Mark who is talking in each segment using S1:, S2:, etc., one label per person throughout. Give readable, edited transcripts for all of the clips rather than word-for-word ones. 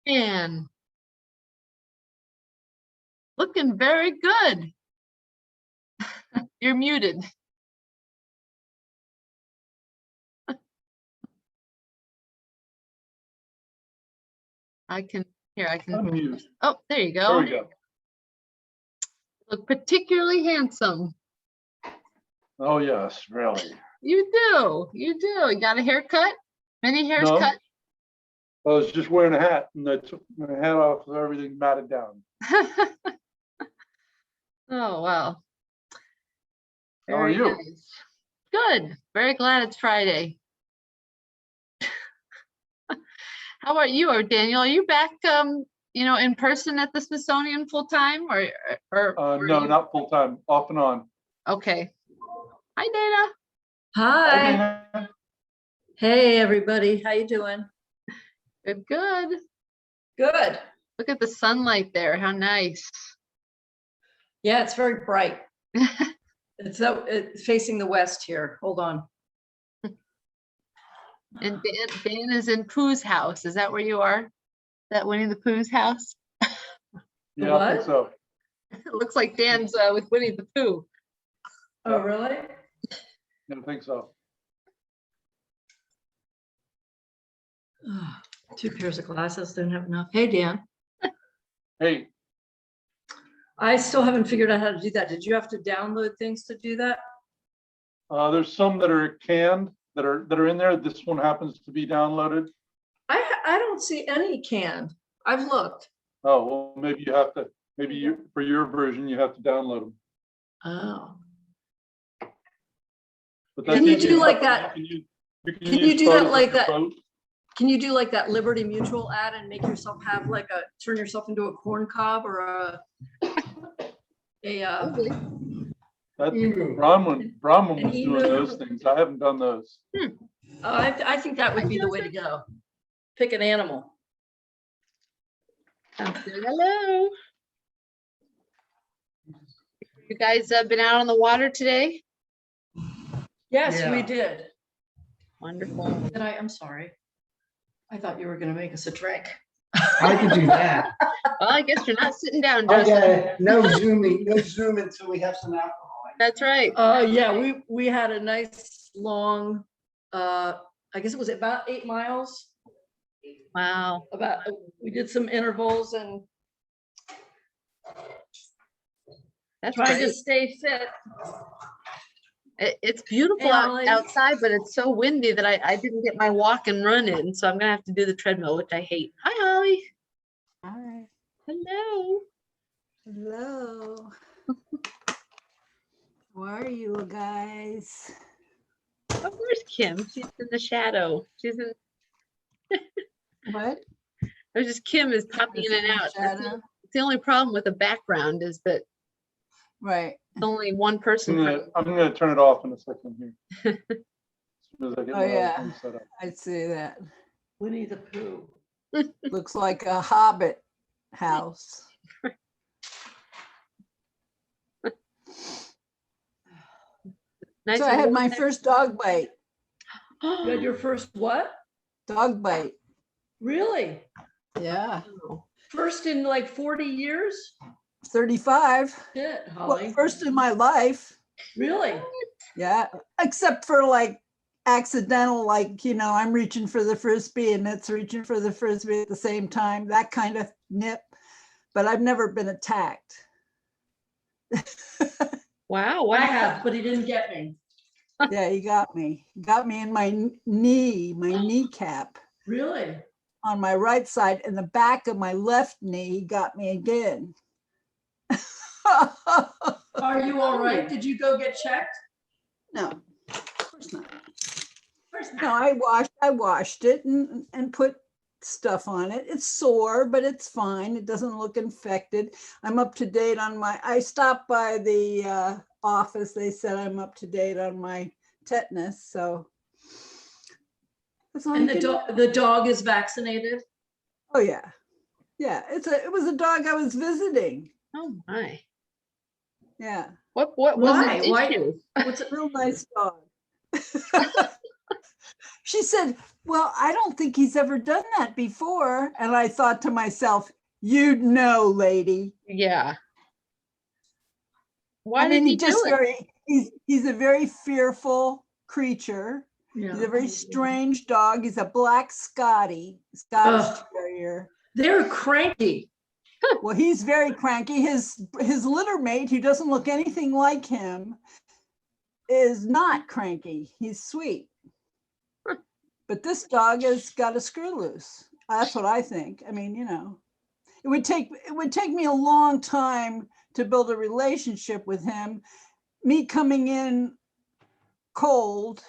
S1: And looking very good. You're muted. I can
S2: Unmute.
S1: Oh, there you
S2: There
S1: go.
S2: we go.
S1: Look particularly handsome.
S2: Oh, yes, really.
S1: You do. You do. You got a haircut? Many hairs
S2: No.
S1: cut?
S2: I was just wearing a hat and I took my hat off so everything matted down.
S1: Oh, wow.
S2: How are
S1: Very
S2: you?
S1: nice. Good. Very glad it's Friday. How about you, or Daniel? Are you back, in person at the Smithsonian full time, or
S2: No,
S1: you-
S2: not full time, off and on.
S1: Okay. Hi, Dana.
S2: Hi,
S3: Hi.
S2: Dana.
S3: Hey, everybody. How you doing?
S1: Good, good.
S3: Good.
S1: Look at the sunlight there. How nice.
S3: Yeah, it's very bright. It's facing the west here. Hold on.
S1: And Dan is in Pooh's house. Is that where you are? Is that Winnie the Pooh's house?
S2: Yeah, I think
S3: What?
S2: so.
S1: It looks like Dan's with Winnie the Pooh.
S3: Oh, really?
S2: Yeah, I think so.
S3: Oh, 2 pairs of glasses, don't have enough. Hey, Dan.
S2: Hey,
S3: I still haven't figured out how to do that. Did you have to download things to do that?
S2: there's some that are canned that are in there. This one happens to be downloaded.
S3: I don't see any canned. I've looked.
S2: Oh, well, maybe you have to, for your version, you have to download them.
S3: Oh.
S2: But
S3: Can
S2: that's
S3: you
S2: easy
S3: do like
S2: enough.
S3: that?
S2: You can
S3: Can you
S2: use
S3: do that
S2: photos of
S3: like
S2: your
S3: that?
S2: boat.
S3: Can you do like that Liberty Mutual ad and make yourself have like turn yourself into a corn cob or a
S2: Bronwyn was
S3: An
S2: doing
S3: emu.
S2: those things. I haven't done those.
S3: I think that would be the way to go. Pick an animal.
S1: Sounds good. Hello. You guys been out on the water today?
S3: Yes,
S2: Yeah.
S3: we did.
S1: Wonderful.
S3: I'm sorry. I thought you were gonna make us a drink.
S4: I can do that.
S1: Well, I guess you're not sitting down, Justin.
S4: Okay, no zooming, no zoom until we have some alcohol.
S1: That's right.
S3: Yeah, we had a nice long, I guess it was about 8 miles.
S1: Wow.
S3: We did some intervals and
S1: That's
S3: trying to
S1: great.
S3: stay fit.
S1: It's beautiful
S3: Hey, Ollie.
S1: outside, but it's so windy that I didn't get my walk and run in. So I'm going to have to do the treadmill, which I hate. Hi, Holly.
S5: Hi.
S1: Hello.
S5: Hello. How are you guys?
S1: Oh, where's Kim? She's in the shadow. She's in.
S5: What?
S1: There's just Kim is popping in and out. That's
S5: Shadow?
S1: the only problem with the background is that
S5: Right.
S1: it's only one person.
S2: I'm gonna turn it off in a second here. As soon as I get
S5: Oh,
S2: my other
S5: yeah.
S2: thing set up.
S5: I see that.
S3: Winnie the Pooh.
S5: Looks like a hobbit house.
S1: Nice
S5: So I
S1: and
S5: had
S1: warm
S5: my
S1: there.
S5: first dog bite.
S3: You had your first what?
S5: Dog bite.
S3: Really?
S5: Yeah.
S3: First in like 40 years?
S5: 35.
S3: Shit,
S5: Well,
S3: Holly.
S5: first in my life.
S3: Really?
S5: Yeah. Except for like accidental, like, I'm reaching for the Frisbee and it's reaching for the Frisbee at the same time, that kind of nip. But I've never been attacked.
S1: Wow. What
S3: I have, but he didn't get me.
S5: Yeah, he got me. He got me in my knee, my kneecap
S3: Really?
S5: on my right side, and the back of my left knee, he got me again.
S3: Are you all right? Did you go get checked?
S5: No, of course not.
S3: Of course
S5: No, I washed it and put stuff on it. It's sore, but it's fine. It doesn't look infected. I'm up to date on I stopped by the office. They said I'm up to date on my tetanus. So that's all
S3: And
S5: you can do.
S3: the dog is vaccinated?
S5: Oh yeah. Yeah. It was a dog I was visiting.
S1: Oh my.
S5: Yeah.
S1: What was
S3: Why?
S1: his
S3: Why?
S1: issue?
S3: What's it?
S5: Real nice dog. She said, well, I don't think he's ever done that before. And I thought to myself, you'd know, lady.
S1: Yeah. Why
S5: I
S1: did
S5: mean,
S1: he
S5: he just
S1: do it?
S5: he's a very fearful creature. He's
S3: Yeah.
S5: a very strange dog. He's a black Scottish
S3: Ugh.
S5: Terrier.
S3: They're cranky.
S5: Well, he's very cranky. His litter mate, who doesn't look anything like him, is not cranky. He's sweet. But this dog has got a screw loose. That's what I think. I mean, you know, it would take me a long time to build a relationship with him. Me coming in cold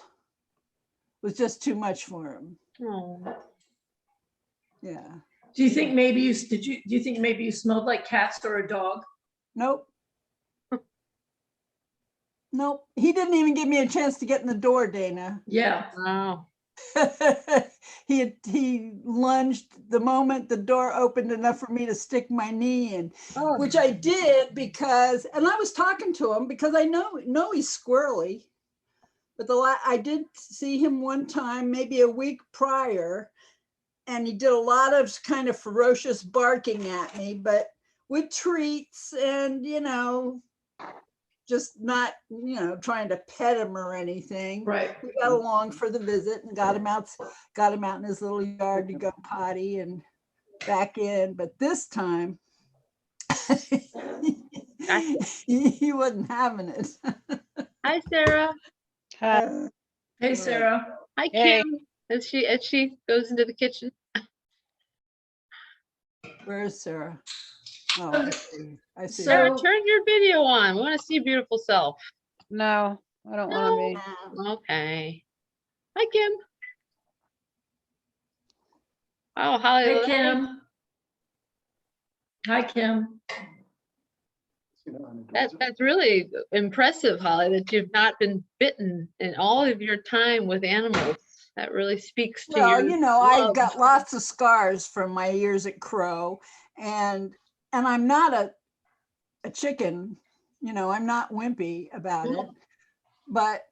S5: was just too much for him.
S1: Oh.
S3: Do
S5: Yeah.
S3: you think maybe you smelled like cats or a dog?
S5: Nope. Nope. He didn't even give me a chance to get in the door, Dana.
S3: Yeah.
S1: Wow.
S5: He lunged the moment the door opened enough for me to stick my knee in,
S1: Oh.
S5: which I did because, and I was talking to him because I know he's squirrely, but I did see him one time, maybe a week prior, and he did a lot of kind of ferocious barking at me, but with treats and, you know, just not, you know, trying to pet him or anything.
S3: Right.
S5: We got along for the visit and got him out in his little yard to go potty and back in. But this time, he wasn't having it.
S1: Hi, Sarah.
S3: Hey, Sarah.
S1: Hi,
S6: Hey.
S1: Kim. As she goes into the kitchen.
S5: Where's Sarah? Oh, I see. I see.
S1: Sarah,
S3: So-
S1: turn your video on. We want to see your beautiful self.
S6: No, I don't want to be.
S1: Okay. Hi, Kim. Oh, Holly.
S3: Hey, Kim. Hi, Kim.
S1: That's really impressive, Holly, that you've not been bitten in all of your time with animals. That really speaks to
S5: Well,
S1: your
S5: you know, I've
S1: love.
S5: got lots of scars from my years at Crow, and I'm not a chicken, you know, I'm not wimpy about it. But,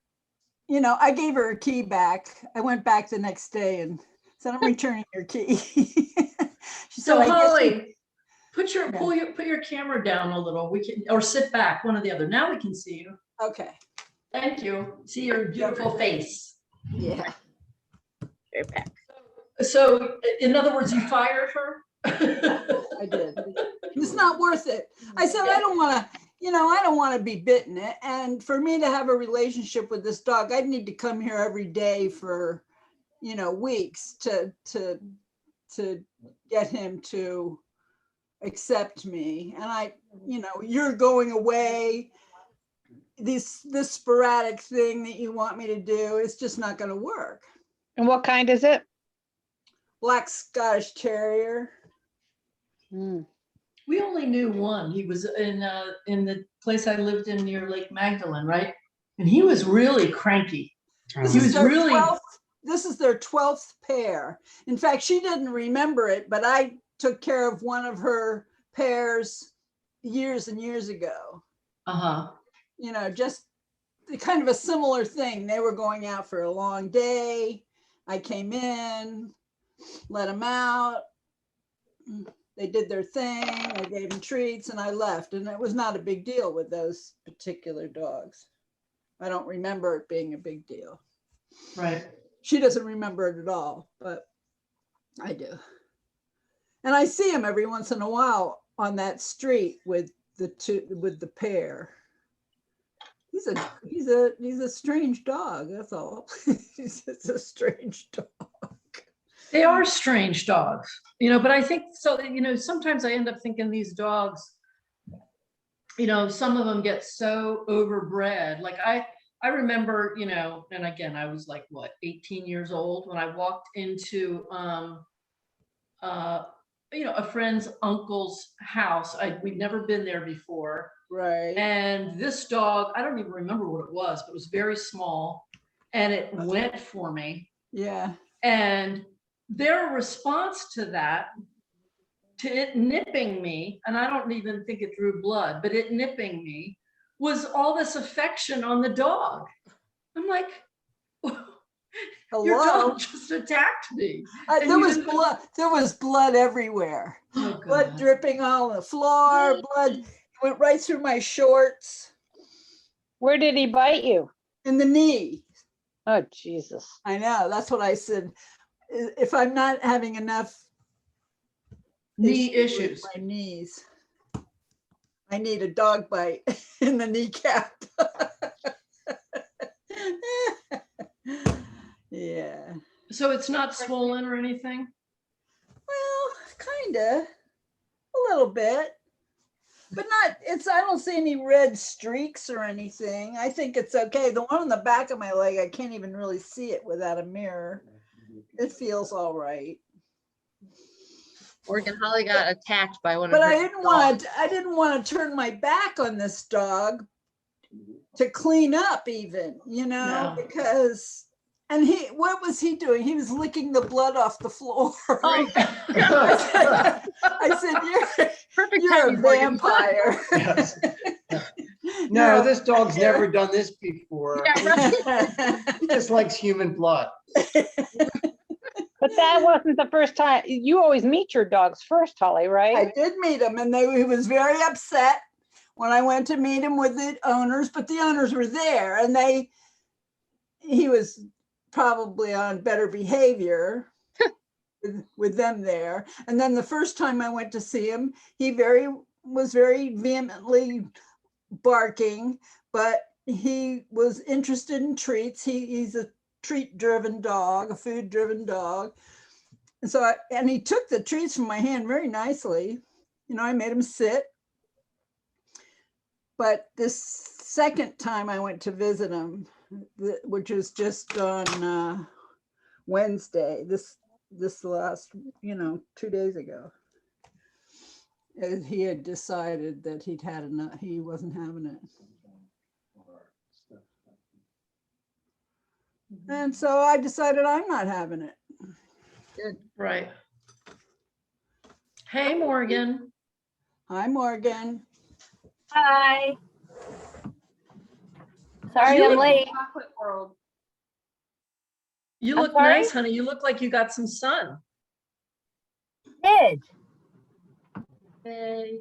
S5: you know, I gave her a key back. I went back the next day and said, I'm returning your key. She said,
S3: So
S5: "I guess you-"
S3: Holly, put your camera down a little. We can, or sit back, one or the other. Now we can see you.
S5: Okay,
S3: Thank you. See your beautiful face.
S5: yeah.
S1: Right back.
S3: So in other words, you fired her?
S5: I did. It's not worth it. I said, I don't want to, you know, I don't want to be bitten. And for me to have a relationship with this dog, I'd need to come here every day for, you know, weeks to get him to accept me. And you know, you're going away. This sporadic thing that you want me to do is just not going to work.
S6: And what kind is it?
S5: Black Scottish Terrier.
S6: Mm.
S3: We only knew one. He was in the place I lived in near Lake Magdalene, right? And he was really cranky.
S5: This
S3: He
S5: is
S3: was
S5: their
S3: really-
S5: 12th this is their 12th pair. In fact, she didn't remember it, but I took care of one of her pairs years and years ago.
S3: Uh-huh.
S5: You know, just kind of a similar thing. They were going out for a long day. I came in, let them out. They did their thing. I gave them treats and I left. And it was not a big deal with those particular dogs. I don't remember it being a big deal.
S3: Right.
S5: She doesn't remember it at all, but I do. And I see him every once in a while on that street with the pair. He's a strange dog, that's all. He's a strange dog.
S3: They are strange dogs, you know, but I think so, you know, sometimes I end up thinking these dogs, you know, some of them get so overbred. Like I remember, you know, and again, I was like, what, 18 years old when I walked into, you know, a friend's uncle's house. We'd never been there before.
S5: Right.
S3: And this dog, I don't even remember what it was, but it was very small and it went for me.
S5: Yeah.
S3: And their response to that, to it nipping me, and I don't even think it drew blood, but it nipping me, was all this affection on the dog. I'm like, Your
S5: Hello?
S3: dog just attacked me. and
S5: There
S3: you
S5: was
S3: didn't-
S5: there was blood everywhere.
S3: Oh,
S5: Blood
S3: God.
S5: dripping all on the floor, blood went right through my shorts
S6: Where did he bite you?
S5: in the knee.
S6: Oh, Jesus.
S5: I know, that's what I said. If I'm not having enough
S3: Knee
S5: with
S3: issues.
S5: my knees, I need a dog bite in the kneecap. Yeah,
S3: So it's not swollen or anything?
S5: well, kinda, a little bit. But not, I don't see any red streaks or anything. I think it's okay. The one on the back of my leg, I can't even really see it without a mirror. It feels all right.
S1: Morgan Holly got attacked by one of
S5: But
S1: her
S5: I didn't want to turn my back on this dog to clean up even,
S3: No.
S5: because, and what was he doing? He was licking the blood off the floor.
S3: Oh,
S5: I said,
S1: perfect
S5: you're a
S1: timing, Morgan.
S5: vampire.
S4: Yes.
S5: You're
S4: No,
S5: a
S4: this dog's
S5: vampire.
S4: never done this before.
S1: Yeah,
S4: He just likes human blood.
S6: But that wasn't the first time. You always meet your dogs first, Holly,
S5: I
S6: right?
S5: did meet him and he was very upset when I went to meet him with the owners, but the owners were there and he was probably on better behavior with them there. And then the first time I went to see him, he was very vehemently barking, but he was interested in treats. He's a treat-driven dog, a food-driven dog. And so, and he took the treats from my hand very nicely. I made him sit. But this second time I went to visit him, which was just on Wednesday, this last, 2 days ago, he had decided that he'd had enough. He wasn't having it. And so I decided I'm not having it.
S3: right. Hey, Morgan.
S5: Hi, Morgan.
S7: Hi. Sorry
S3: You
S7: I'm
S3: look-
S7: late.
S3: You
S7: I'm
S3: look
S7: sorry?
S3: nice, honey. You look like you got some sun.
S7: Did.
S1: Hey.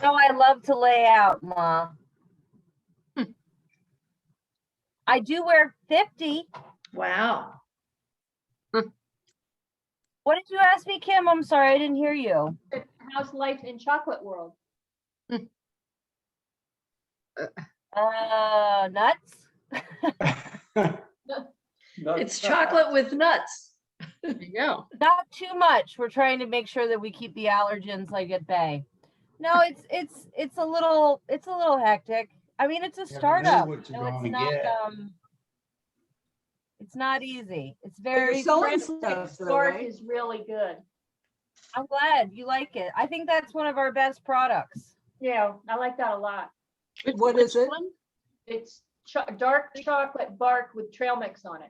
S7: No, I love to lay out, Ma. I do wear 50.
S3: Wow.
S7: What did you ask me, Kim? I'm sorry, I didn't hear you.
S8: How's life in chocolate world?
S7: Nuts?
S3: It's chocolate with nuts.
S1: There you go.
S7: Not too much. We're trying to make sure that we keep the allergens like at bay. No, it's a little hectic. I mean, it's a
S4: Never know
S7: startup.
S4: what you're
S7: So it's
S4: gonna
S7: not
S4: get.
S7: it's not easy. It's
S5: You're
S7: very
S5: selling
S8: French
S5: stuff, though,
S8: Spark
S5: right?
S8: is really good.
S7: I'm glad you like it. I think that's one of our best products.
S8: Yeah, I like that a lot.
S5: What is it?
S1: one?
S8: It's dark chocolate bark with trail mix on it.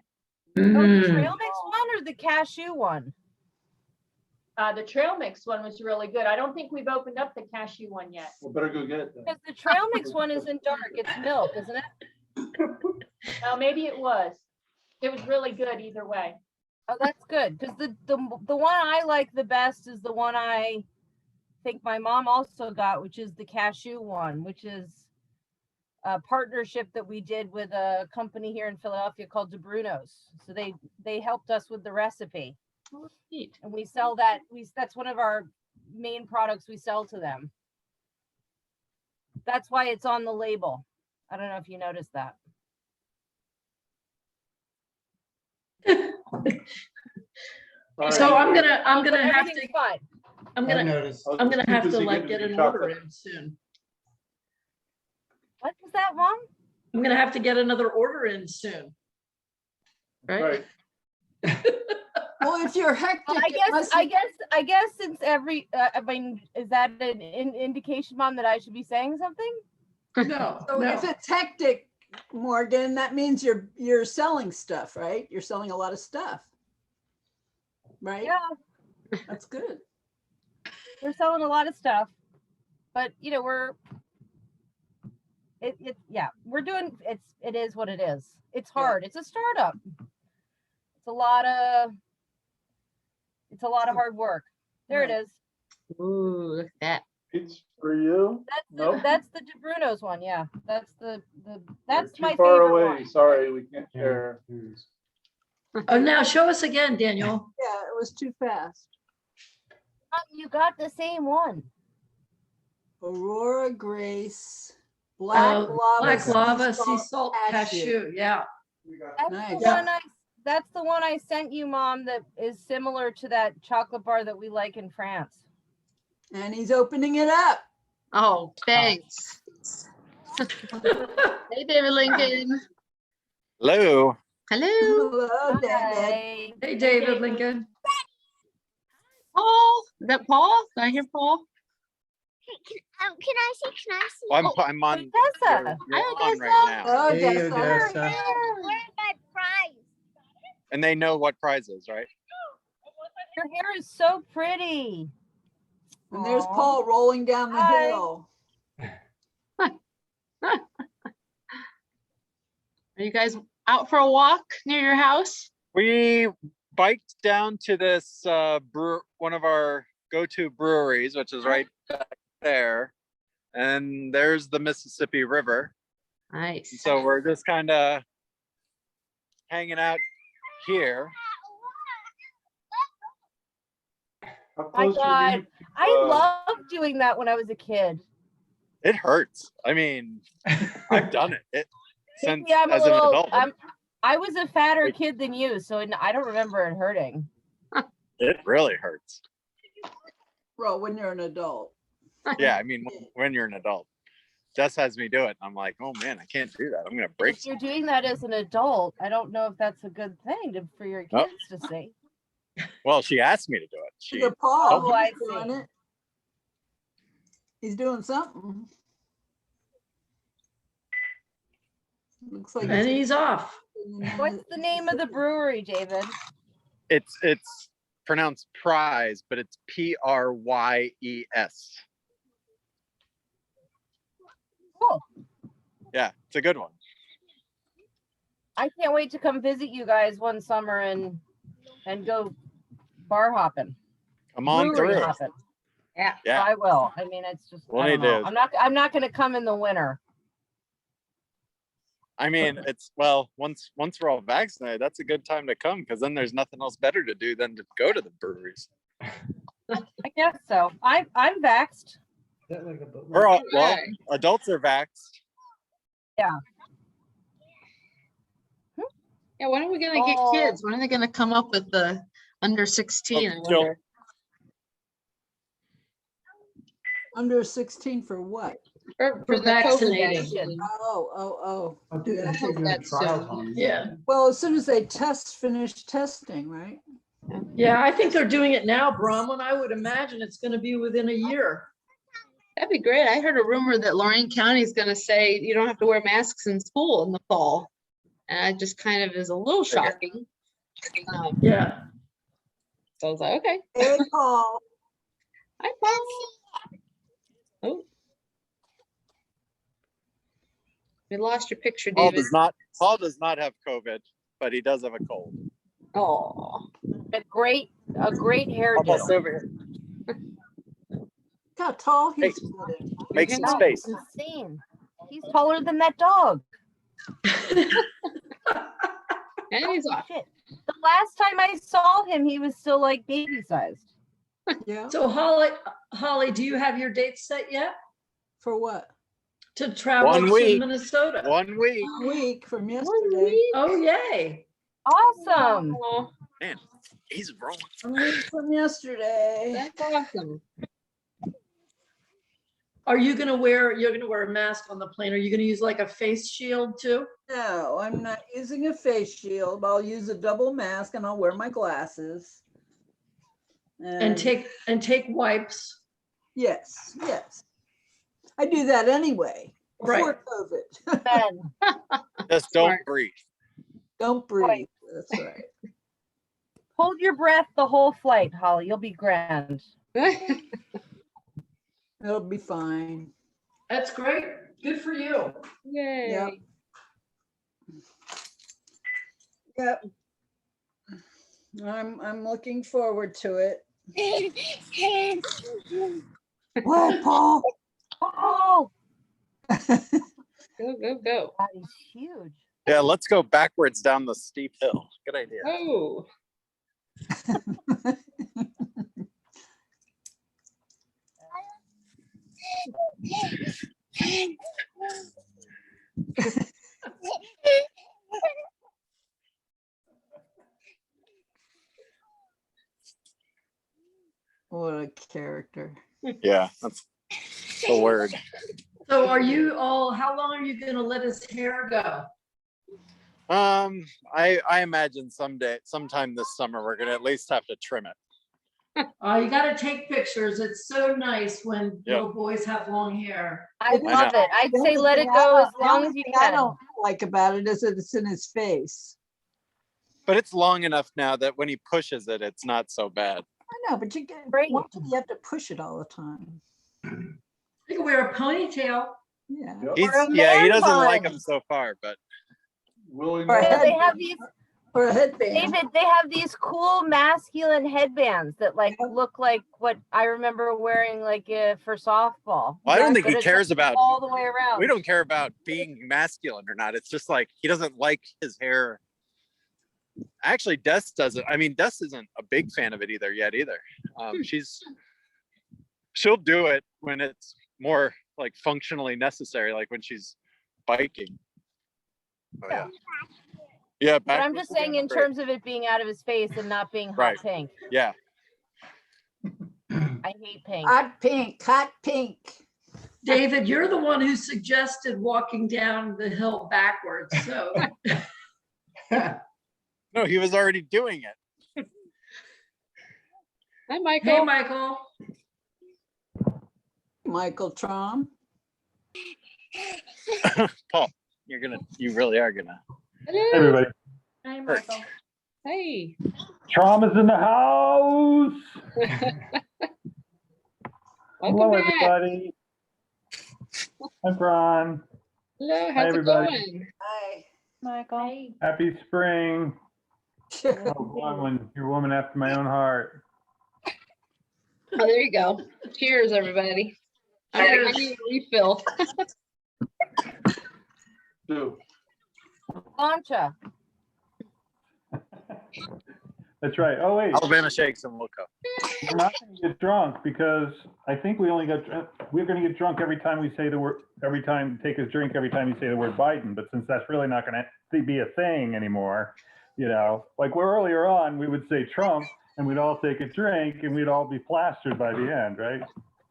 S7: Oh, the
S3: Mm.
S7: trail mix one or the cashew one?
S8: The trail mix one was really good. I don't think we've opened up the cashew one yet.
S2: Well, better go get it then.
S7: Because the trail mix one isn't dark, it's milk, isn't it?
S8: Maybe it was. It was really good either way.
S7: Oh, that's good. Because the one I like the best is the one I think my mom also got, which is the cashew one, which is a partnership that we did with a company here in Philadelphia called DeBruno's. So they helped us with the recipe.
S1: Oh, neat.
S7: And we sell that. That's one of our main products we sell to them. That's why it's on the label. I don't know if you noticed that.
S2: All
S3: So
S2: right.
S3: I'm gonna
S7: But
S3: have to,
S7: everything's fine.
S3: I'm
S4: I've
S3: gonna,
S4: noticed.
S3: I'm gonna have to
S2: Busy
S3: like
S2: getting
S3: get
S2: the
S3: an order
S2: chocolate.
S3: in soon.
S7: What was that, Mom?
S3: I'm gonna have to get another order in soon.
S1: Right?
S2: Right.
S5: Well, if you're hectic,
S7: Well,
S5: it must-
S7: I guess since every, I mean, is that an indication, Mom, that I should be saying something?
S3: No,
S5: so if
S3: no.
S5: it's hectic, Morgan, that means you're selling stuff, right? You're selling a lot of stuff. Right?
S7: Yeah,
S5: That's good.
S7: we're selling a lot of stuff, but we're Yeah, we're doing, it is what it is. It's hard. It's a startup. It's a lot of hard work. There it
S5: Right.
S7: is.
S1: Ooh, look at that.
S2: It's for you. Nope.
S7: That's the De Bruno's one. Yeah, that's
S2: You're
S7: that's my
S2: too far
S7: favorite
S2: away.
S7: one.
S2: Sorry, we can't share.
S3: Oh, now show us again, Daniel.
S5: Yeah, it was too fast.
S7: You got the same one.
S5: Aurora Grace, Black
S3: Oh,
S5: Lava.
S3: Black lava, sea
S5: salt,
S3: salt, cashew, yeah.
S7: That's
S5: Nice.
S7: the one that's the one I sent you, Mom, that is similar to that chocolate bar that we like in France.
S5: And he's opening it up.
S1: Oh, thanks. Hey, David Lincoln.
S9: Hello.
S1: Hello,
S5: Hello, Dad.
S7: Hi.
S3: Hey, David Lincoln.
S1: Paul. Is that Paul? Did I hear Paul?
S10: Can I see?
S9: I'm on.
S7: Odessa.
S9: You're
S1: Hi,
S9: on right now,
S5: Oh,
S4: Hey,
S5: Dessa.
S4: Odessa.
S10: Where's my prize?
S9: and they know what prize is, right?
S7: Your hair is so pretty.
S5: And there's
S7: Aw.
S5: Paul rolling down the
S7: Hi.
S5: hill.
S1: Are you guys out for a walk near your house?
S9: We biked down to this one of our go-to breweries, which is right back there, and there's the Mississippi River.
S1: Nice.
S9: So we're just kind of hanging out here.
S2: How
S7: My
S2: close are
S7: God,
S2: you to,
S7: I loved doing that when I was a kid.
S9: It hurts. I mean, I've done it since
S7: Maybe I'm a
S9: as an
S7: little.
S9: adult.
S7: I was a fatter
S9: Like-
S7: kid than you, so I don't remember it hurting.
S9: It really hurts.
S5: Well, when you're an adult.
S9: Yeah, I mean, when you're an adult, Jess has me do it. I'm like, oh man, I can't do that. I'm gonna break.
S7: If you're doing that as an adult, I don't know if that's a good thing for your
S9: Nope.
S7: kids to see.
S9: Well, she asked me to do it. She,
S5: Look at Paul.
S7: Oh, I
S5: He's doing
S7: see.
S5: it. He's doing something. Looks like.
S3: And he's off.
S7: What's the name of the brewery, David?
S9: it's pronounced prize, but it's Pryes.
S7: Cool.
S9: Yeah, it's a good one.
S7: I can't wait to come visit you guys one summer and go bar hopping.
S9: Come on
S7: brewery
S9: through.
S7: hopping.
S1: Yeah.
S9: Yeah.
S7: I will. I mean, it's just.
S9: We'll
S7: I don't
S9: need
S7: know.
S9: to-
S7: I'm not going to come in the winter.
S9: I mean, it's well, once we're all vaccinated, that's a good time to come because then there's nothing else better to do than to go to the breweries.
S7: I guess so. I'm vaxxed.
S9: We're all well,
S1: Right.
S9: adults are vaxxed.
S1: Yeah, when are we gonna get
S7: Oh.
S1: kids? When are they gonna come up with the under 16? I
S9: Oh, Jill.
S1: wonder.
S5: Under 16 for what?
S1: For
S3: For
S1: the COVID
S3: vaccinating.
S1: vaccine.
S5: Oh.
S4: I'll do that.
S1: I hope that's soon.
S3: Yeah.
S5: Well, as soon as they finish testing, right?
S3: Yeah, I think they're doing it now, Bronwyn. I would imagine it's going to be within a year.
S1: That'd be great. I heard a rumor that Lorraine County is gonna say you don't have to wear masks in school in the fall. And it just kind of is a little shocking.
S3: Yeah.
S1: So I was like, okay.
S5: Hey, Paul.
S1: Hi, Paul. Oh. We lost your picture,
S9: Paul
S1: David.
S9: Paul does not have COVID, but he does have a cold.
S1: Oh,
S7: A great hairdo.
S9: Almost over here.
S5: Look how tall
S9: Hey.
S5: he's getting.
S9: Make some
S7: No,
S9: space.
S7: it's insane. He's taller than that dog.
S1: and he's off.
S7: Shit. The last time I saw him, he was still like baby sized.
S5: Yeah,
S3: So Holly, do you have your date set yet
S5: for what?
S3: to travel
S9: 1
S3: to
S9: week.
S3: Minnesota?
S9: 1 week.
S5: A week from
S1: 1
S5: yesterday.
S1: week?
S3: Oh, yay.
S7: Awesome.
S1: Oh,
S9: Man, he's rolling.
S5: A week from yesterday.
S1: that's awesome.
S3: You're going to wear a mask on the plane. Are you going to use like a face shield too?
S5: No, I'm not using a face shield. I'll use a double mask and I'll wear my glasses.
S3: And take wipes.
S5: Yes. I do that anyway.
S3: Right.
S5: Before COVID.
S7: Ben,
S9: Just don't
S1: Smart.
S9: breathe.
S5: Don't breathe. That's right.
S7: hold your breath the whole flight, Holly. You'll be grand.
S5: It'll be fine.
S3: That's great. Good for you.
S1: Yay.
S5: Yep. I'm looking forward to it. What, Paul?
S7: Oh,
S1: Go, go, go.
S7: that is huge.
S9: Yeah, let's go backwards down the steep hill. Good idea.
S1: Oh,
S5: What a character.
S9: Yeah, that's the word.
S3: So are you all, how long are you gonna let his hair go?
S9: I imagine sometime this summer, we're gonna at least have to trim it.
S3: You gotta take pictures. It's so nice when
S9: Yep.
S3: little boys have long hair.
S7: I
S5: I
S7: love
S9: know.
S7: it. I'd
S5: The
S7: say
S5: only
S7: let it
S5: thing
S7: go as
S5: the
S7: long
S5: only
S7: as you
S5: thing I
S7: can.
S5: don't like about it is that it's in his face.
S9: But it's long enough now that when he pushes it, it's not so bad.
S5: I know, but you get,
S7: Great.
S5: why do you have to push it all the time?
S3: You can wear a ponytail.
S5: Yeah.
S2: Yep.
S9: He's,
S7: Or a
S9: yeah, he
S7: man
S9: doesn't like
S7: bun.
S9: them so far, but
S2: Willing.
S5: Or a
S7: Yeah, they
S5: headband.
S7: have these,
S5: Or a headband.
S7: David, they have these cool masculine headbands that like
S5: Yep.
S7: look like what I remember wearing like for softball.
S9: I don't think
S7: But
S9: he
S7: it's
S9: cares about,
S7: all the way around.
S9: we don't care about being masculine or not. It's just like, he doesn't like his hair. Actually, Des doesn't. I mean, Des isn't a big fan of it either. She'll do it when it's more like functionally necessary, like when she's biking. Oh, yeah. Yeah.
S7: But I'm
S9: backwards
S7: just saying
S9: again,
S7: in
S9: great.
S7: terms of it being out of his face and not being hot
S9: Right.
S7: pink.
S9: Yeah.
S7: I hate pink.
S5: Hot pink, hot pink.
S3: David, you're the one who suggested walking down the hill backwards, so.
S9: No, he was already doing it.
S1: hi,
S3: Hey,
S1: Michael.
S3: Michael.
S5: Michael Trom.
S9: Paul, you really are gonna.
S1: Hello.
S2: Everybody,
S8: Hi, Michael.
S1: Hey.
S2: Trauma's in the house.
S1: Welcome
S2: Hello,
S1: back.
S2: everybody. Hi, Ron.
S1: Hello, how's it
S2: everybody.
S1: going?
S5: Hi.
S7: Michael.
S8: Hey.
S2: Happy spring. Oh, Bronwyn, you're a woman after my own heart.
S1: Oh, there you go. Cheers, everybody. I
S3: Cheers.
S1: need a refill.
S2: Two.
S7: Concha.
S2: That's right. Oh, wait.
S9: Alabama shakes and Wilco.
S2: We're not going to get drunk because I think we're going to get drunk every time we say the word, take a drink every time you say the word Biden. But since that's really not going to be a thing anymore, like where earlier on, we would say Trump and we'd all take a drink and we'd all be plastered by the end, right?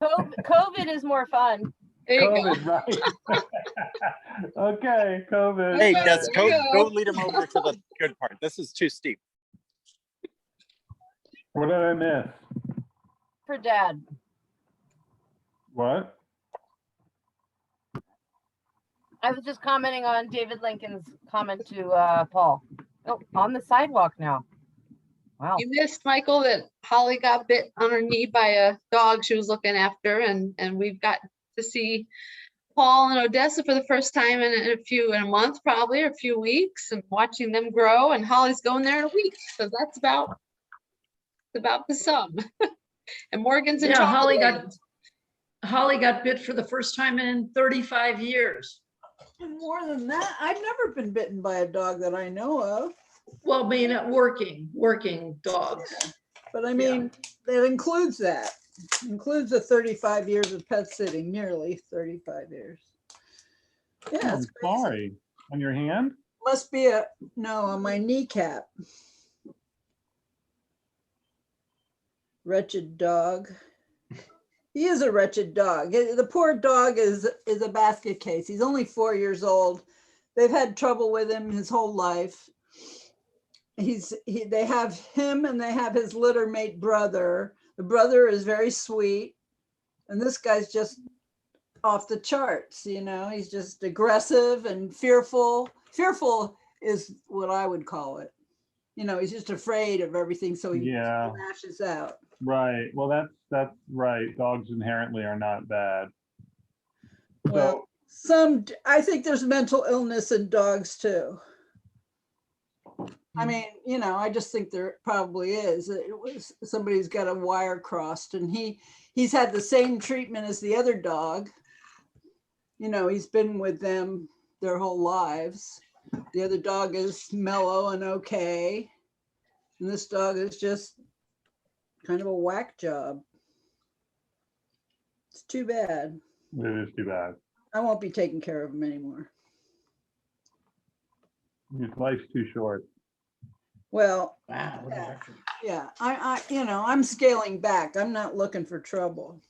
S7: COVID is more fun.
S1: There you go.
S2: COVID, right? Okay, COVID.
S9: Hey,
S1: Okay,
S9: Des,
S1: there
S9: go,
S1: you
S9: go
S1: go.
S9: lead him over to the good part. This is too steep.
S2: What did I miss?
S7: For dad.
S2: What?
S7: I was just commenting on David Lincoln's comment to Paul. Oh, on the sidewalk now. Wow.
S1: You missed, Michael, that Holly got bit on her knee by a dog she was looking after, and we've got to see Paul and Odessa for the first time in a month probably, or a few weeks, and watching them grow. And Holly's going there in a week, so that's about the sum. And Morgan's in
S3: Yeah,
S1: Chocolate
S3: Holly got bit for the first time in 35 years.
S5: And more than that, I've never been bitten by a dog that I know of.
S3: Well, I mean, working dogs.
S5: But I mean, it includes that. Includes the 35 years of pet sitting, nearly 35 years. Yeah,
S2: I'm
S5: it's crazy.
S2: sorry. On your hand?
S5: Must be on my kneecap. Wretched dog. He is a wretched dog. The poor dog is a basket case. He's only 4 years old. They've had trouble with him his whole life. They have him and they have his litter mate brother. The brother is very sweet. And this guy's just off the charts, he's just aggressive and fearful. Fearful is what I would call it. He's just afraid of everything, so he lashes out.
S2: Right. Well, that's right. Dogs inherently are not bad.
S5: Well, I think there's mental illness in dogs too. I mean, you know, I just think there probably is. It was, somebody's got a wire crossed, and he's had the same treatment as the other dog. You know, he's been with them their whole lives. The other dog is mellow and okay. And this dog is just kind of a whack job. It's too bad.
S2: It is too bad.
S5: I won't be taking care of him anymore.
S2: His life's too short.
S5: Well,
S4: Wow. what an
S5: Yeah.
S4: effort.
S5: yeah, you know, I'm scaling back. I'm not looking for trouble.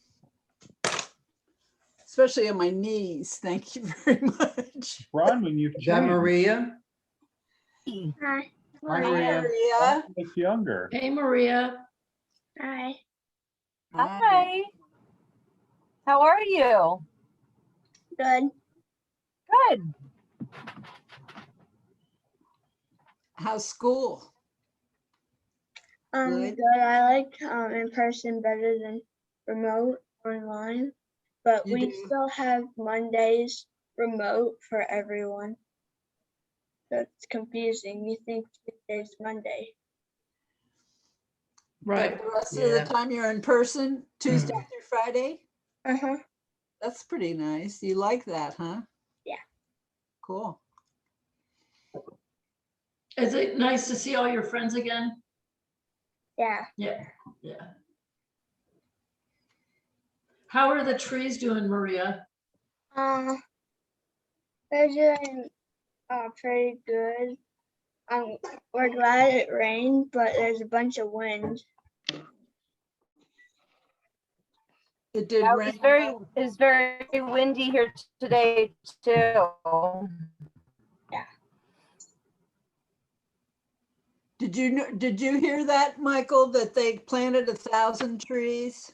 S5: Especially on my knees. Thank you very much.
S2: Bronwyn, you've
S4: Is that
S2: changed.
S4: Maria?
S10: Hi.
S4: Hi, Maria.
S5: Maria.
S2: Bronwyn looks younger.
S3: Hey, Maria.
S10: Hi.
S7: Hi. How are you?
S10: Good.
S7: Good.
S5: How's school? Good.
S10: Good. I like in person better than remote online, but
S5: You
S10: we
S5: do?
S10: still have Mondays remote for everyone. So it's confusing. You think Tuesday's Monday.
S3: Right.
S5: The rest of
S4: Yeah.
S5: the time you're in person, Tuesday through Friday?
S10: Uh-huh.
S5: That's pretty nice. You like that, huh?
S10: Yeah.
S5: Cool.
S3: Is it nice to see all your friends again?
S10: Yeah.
S3: Yeah, yeah. How are the trees doing, Maria?
S10: They're doing pretty good. We're glad it rained, but there's a bunch of wind.
S5: It did
S7: Yeah,
S5: rain.
S7: it's very windy here today too.
S5: Did you hear that, Michael, that they planted 1,000 trees?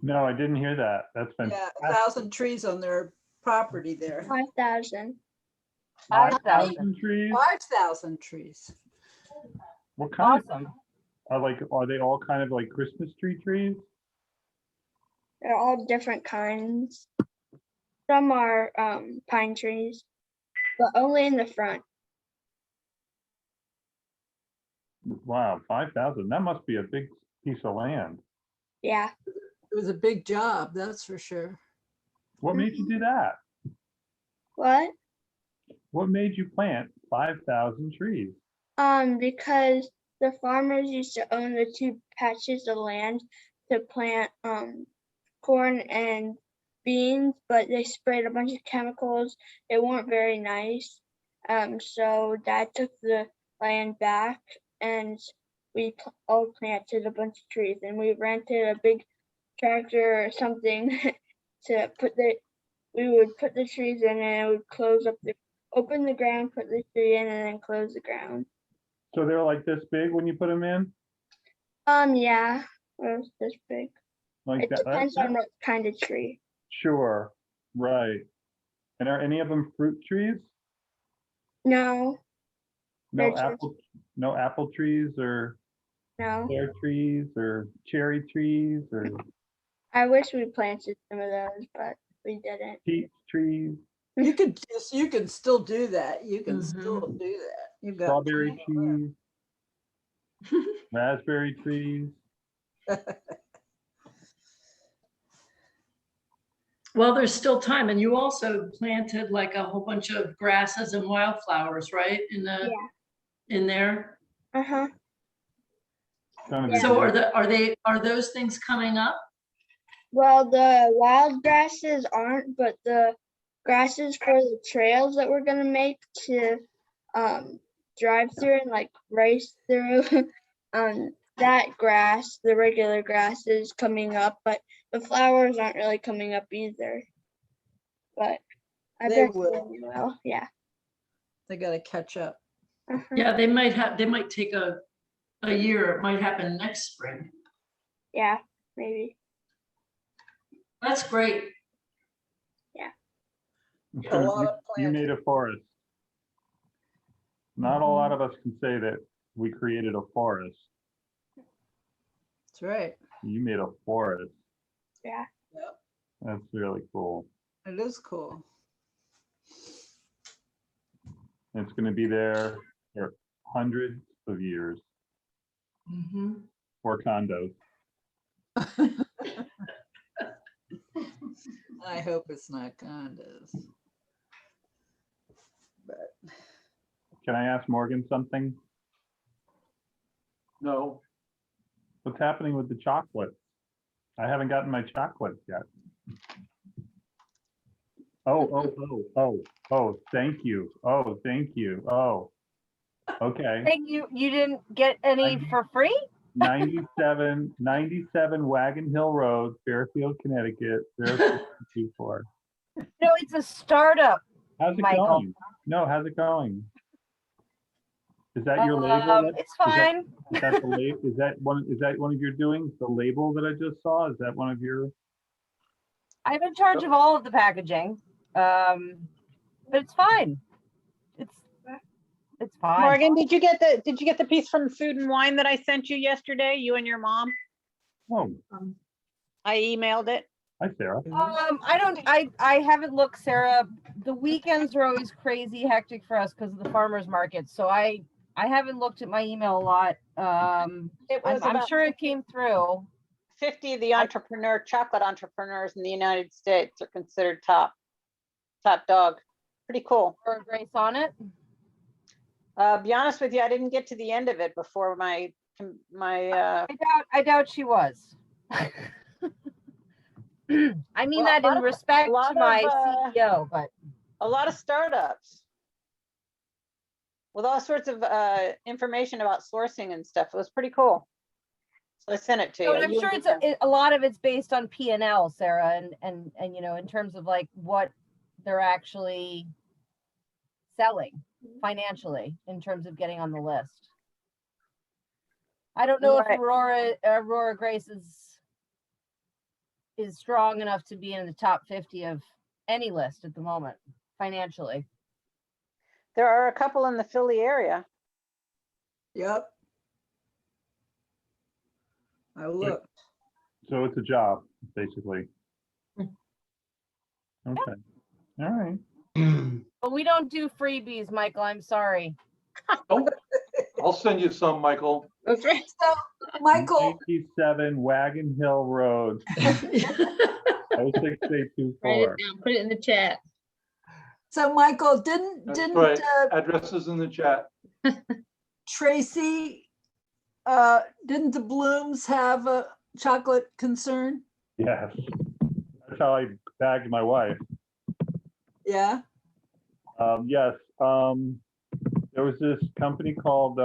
S2: No, I didn't hear that. That's been
S5: Yeah, 1,000 trees on their property there.
S10: 5,000.
S7: 5,000.
S2: trees.
S5: 5,000 trees.
S2: What kind of,
S7: Awesome.
S2: are they all kind of like Christmas tree trees?
S10: They're all different kinds. Some are pine trees, but only in the front.
S2: Wow, 5,000. That must be a big piece of land.
S10: Yeah.
S5: It was a big job, that's for sure.
S2: What made you do that?
S10: What?
S2: What made you plant 5,000 trees?
S10: Because the farmers used to own the 2 patches of land to plant corn and beans, but they sprayed a bunch of chemicals. They weren't very nice. So Dad took the land back, and we all planted a bunch of trees, and we rented a big tractor or something to we would put the trees in, and it would open the ground, put the tree in, and then close the ground.
S2: So they're like this big when you put them in?
S10: Yeah, it was this big.
S2: Like
S10: It
S2: that?
S10: depends on what kind of tree.
S2: Sure, right. And are any of them fruit trees?
S10: No,
S2: No
S10: They're just-
S2: no apple trees or
S10: no.
S2: pear trees or cherry trees or
S10: I wish we planted some of those, but we didn't.
S2: peach trees,
S5: You can still do that. You can still do that. You've got
S2: strawberry
S5: plenty of room.
S2: trees, raspberry trees.
S3: Well, there's still time, and you also planted like a whole bunch of grasses and wildflowers, right?
S10: Yeah.
S3: In there.
S10: Uh-huh.
S2: Gonna be
S3: So
S2: big.
S3: are those things coming up?
S10: Well, the wild grasses aren't, but the grasses for the trails that we're gonna make to drive through and like race through, that grass, the regular grass is coming up, but the flowers aren't really coming up either. But I
S5: They
S10: bet
S5: will.
S10: they will. Yeah.
S5: They gotta catch up.
S10: Uh-huh.
S3: Yeah, they might take a year. It might happen next spring.
S10: Yeah, maybe.
S3: That's great.
S2: So
S5: A lot of
S2: you made a forest. Not a
S5: Mm-hmm.
S2: lot of us can say that we created a forest.
S5: That's right.
S2: You made a forest.
S10: Yeah.
S5: Yep.
S2: That's really cool.
S5: It is cool.
S2: It's gonna be there for hundreds of years,
S3: Mhm.
S2: or condos.
S5: I hope it's not condos. But
S2: Can I ask Morgan something?
S4: No,
S2: What's happening with the chocolates? I haven't gotten my chocolates yet. Oh, thank you. Oh, thank you. Oh, okay.
S7: Thank you. You didn't get any for free?
S2: 97 Wagon Hill Road, Fairfield, Connecticut, 06224.
S7: No, it's a startup.
S2: How's it
S7: Michael.
S2: going? No, how's it going? Is that your label?
S7: It's fine.
S2: Is that the is that one of your doings? The label that I just saw? Is that one of your?
S7: I'm in charge of all of the packaging. But it's fine. It's fine.
S6: Morgan, did you get the piece from Food and Wine that I sent you yesterday, you and your mom?
S2: Oh,
S6: I emailed it.
S2: hi, Sarah.
S7: I haven't looked, Sarah. The weekends are always crazy hectic for us because of the farmers market. So I haven't looked at my email a lot.
S6: It was
S7: I'm
S6: about
S7: sure it came through.
S6: 50 of the chocolate entrepreneurs in the United States are considered top dog. Pretty cool.
S7: Or Grace on it.
S6: Be honest with you, I didn't get to the end of it before my
S7: I doubt she was. I mean
S6: Well,
S7: that in respect
S6: lot
S7: to my
S6: of,
S7: CEO, but
S6: a lot of startups with all sorts of information about sourcing and stuff. It was pretty cool. So I sent it to you.
S7: I'm
S6: You
S7: sure
S6: and
S7: it's
S6: Deacon.
S7: a lot of it's based on P&L, Sarah, and you know, in terms of like what they're actually selling financially in terms of getting on the list. I don't know
S6: Right.
S7: if Aurora Grace is strong enough to be in the top 50 of any list at the moment financially.
S6: There are a couple in the Philly area.
S5: yep. I looked.
S2: So it's a job, basically. Okay. All right.
S7: But we don't do freebies, Michael. I'm sorry.
S11: Oh, I'll send you some, Michael.
S10: Okay.
S5: So, Michael,
S2: 97 Wagon Hill Road,
S1: Write it
S2: 06824.
S1: down, put it in the chat.
S5: so Michael, didn't
S11: That's
S5: didn't
S11: right. Addresses in the chat.
S5: Tracy, didn't the Blooms have a chocolate concern?
S2: Yes. That's how I bagged my wife.
S5: Yeah.
S2: Yes. There was this company called,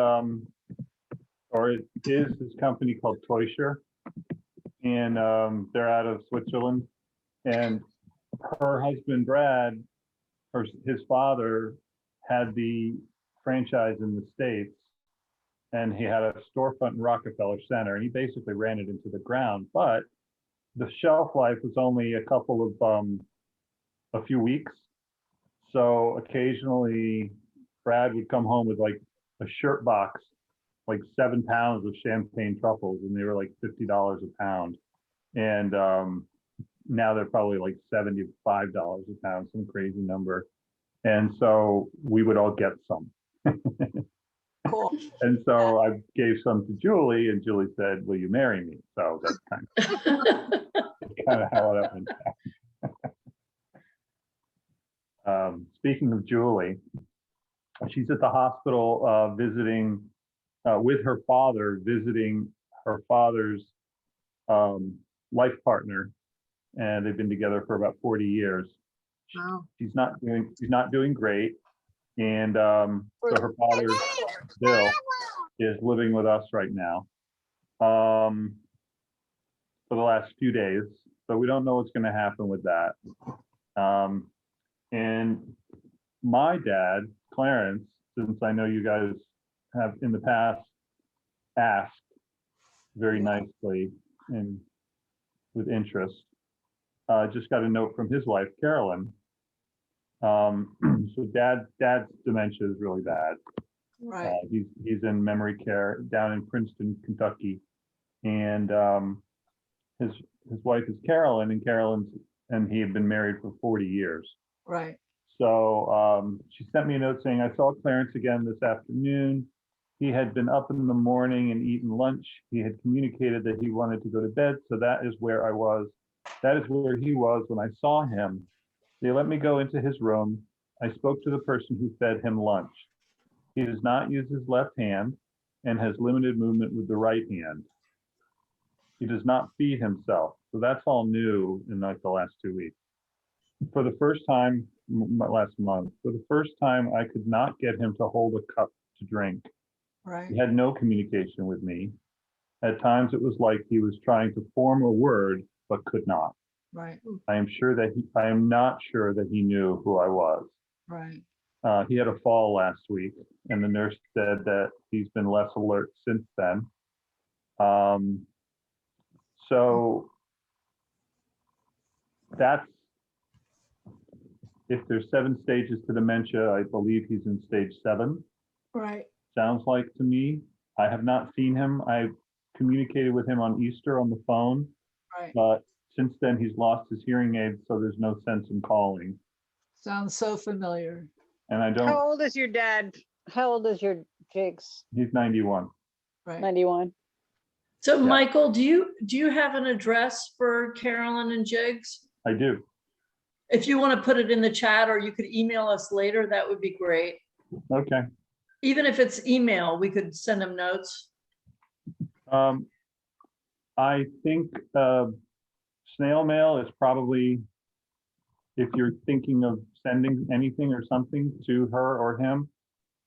S2: or it is this company called Teuscher, and they're out of Switzerland. And her husband, Brad, his father, had the franchise in the States, and he had a storefront in Rockefeller Center, and he basically ran it into the ground. But the shelf life was only a couple of, a few weeks. So occasionally Brad would come home with like a shirt box, like 7 pounds of champagne truffles, and they were like $50 a pound. And now they're probably like $75 a pound, some crazy number. And so we would all get some.
S5: Cool.
S2: And so I gave some to Julie, and Julie said, "Will you marry me?" So that's kind of how that went down. Speaking of Julie, she's at the hospital visiting with her father, visiting her father's life partner, and they've been together for about 40 years.
S1: Wow.
S2: She's not doing great, and so her father, Bill, is living with us right now for the last few days. So we don't know what's going to happen with that. And my dad, Clarence, since I know you guys have in the past asked very nicely and with interest, just got a note from his wife, Carolyn. So dad's dementia is really bad.
S5: Right.
S2: He's in memory care down in Princeton, Kentucky, and his wife is Carolyn, and Carolyn's and he had been married for 40 years.
S5: Right.
S2: So she sent me a note saying, I saw Clarence again this afternoon. He had been up in the morning and eaten lunch. He had communicated that he wanted to go to bed. So that is where I was. That is where he was when I saw him. They let me go into his room. I spoke to the person who fed him lunch. He does not use his left hand and has limited movement with the right hand. He does not feed himself. So that's all new in like the last 2 weeks. For the first time, last month, for the first time, I could not get him to hold a cup to drink.
S5: Right.
S2: He had no communication with me. At times it was like he was trying to form a word, but could not.
S5: Right.
S2: I am not sure that he knew who I was.
S5: Right.
S2: He had a fall last week, and the nurse said that he's been less alert since then. So that's, if there's 7 stages to dementia, I believe he's in stage 7.
S5: Right.
S2: Sounds like to me. I have not seen him. I've communicated with him on Easter on the phone,
S5: Right.
S2: but since then he's lost his hearing aid, so there's no sense in calling.
S5: Sounds so familiar.
S2: And I
S6: How
S2: don't,
S6: old is your dad? How old is your Jigs?
S2: he's 91.
S5: Right.
S6: 91.
S3: So
S2: Yeah.
S3: Michael, do you have an address for Carolyn and Jigs?
S2: I do.
S3: If you want to put it in the chat or you could email us later, that would be great.
S2: Okay.
S3: Even if it's email, we could send them notes.
S2: I think snail mail is probably, if you're thinking of sending anything or something to her or him,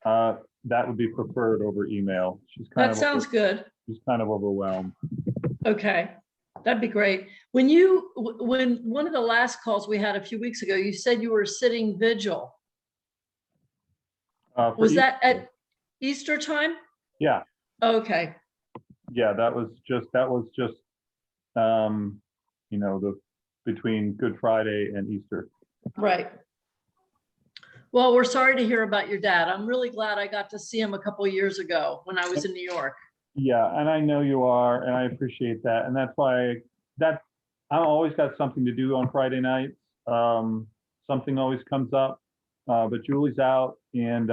S2: that would be preferred over email.
S3: That sounds good.
S2: She's kind of overwhelmed.
S3: Okay, that'd be great. When one of the last calls we had a few weeks ago, you said you were sitting vigil.
S2: For
S3: Was that
S2: Easter.
S3: at Easter time?
S2: Yeah,
S3: Okay,
S2: yeah, that was just, the between Good Friday and Easter.
S3: right. Well, we're sorry to hear about your dad. I'm really glad I got to see him a couple years ago when I was in New York.
S2: Yeah, and I know you are, and I appreciate that. And that's why I always got something to do on Friday nights. Something always comes up, but Julie's out, and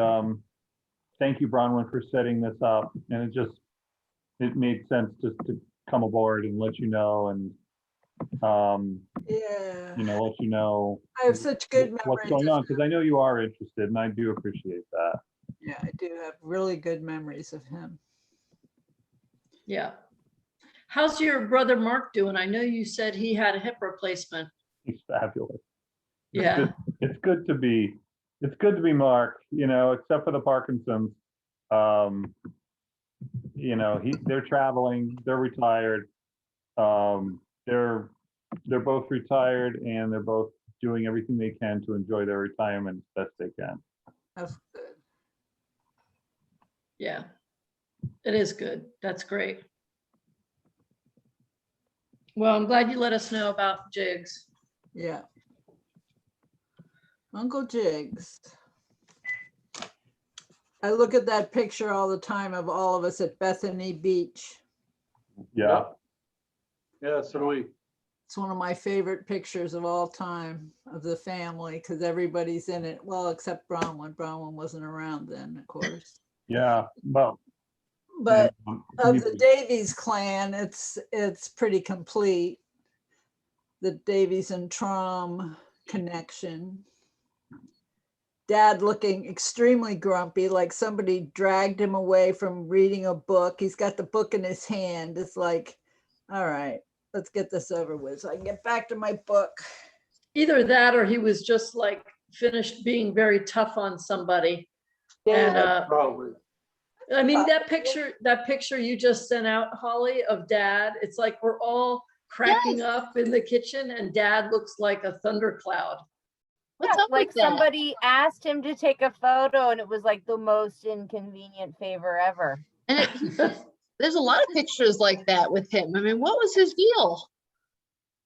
S2: thank you, Bronwyn, for setting this up. And it made sense just to come aboard and let you know, and
S5: Yeah.
S2: let you know
S5: I have such good memories.
S2: what's going
S5: of
S2: on, because I know you are interested, and I do appreciate that.
S5: Yeah, I do have really good memories of him.
S3: Yeah. How's your brother Mark doing? I know you said he had a hip replacement.
S2: He's fabulous. It's
S3: Yeah.
S2: good- It's good to be Mark, except for the Parkinson's. They're traveling, they're retired. They're both retired, and they're both doing everything they can to enjoy their retirement as best they can.
S5: That's good.
S3: Yeah, it is good. That's great. Well, I'm glad you let us know about Jigs.
S5: Yeah. Uncle Jigs. I look at that picture all the time of all of us at Bethany Beach.
S2: Yeah,
S11: Yeah, so do we.
S5: It's one of my favorite pictures of all time of the family because everybody's in it. Well, except Bronwyn. Bronwyn wasn't around then, of course.
S2: yeah, well.
S5: But of the
S2: you-
S5: Davies clan, it's pretty complete. The Davies and Trom connection. Dad looking extremely grumpy, like somebody dragged him away from reading a book. He's got the book in his hand. It's like, all right, let's get this over with so I can get back to my book.
S3: Either that or he was just like finished being very tough on somebody. And
S11: Probably.
S3: I mean, that picture you just sent out, Holly, of Dad, it's like we're all cracking up in the kitchen and Dad looks like a thundercloud.
S1: What's
S7: Yeah,
S1: up
S7: like
S1: with that?
S7: somebody asked him to take a photo and it was like the most inconvenient favor ever.
S1: And there's a lot of pictures like that with him. I mean, what was his deal?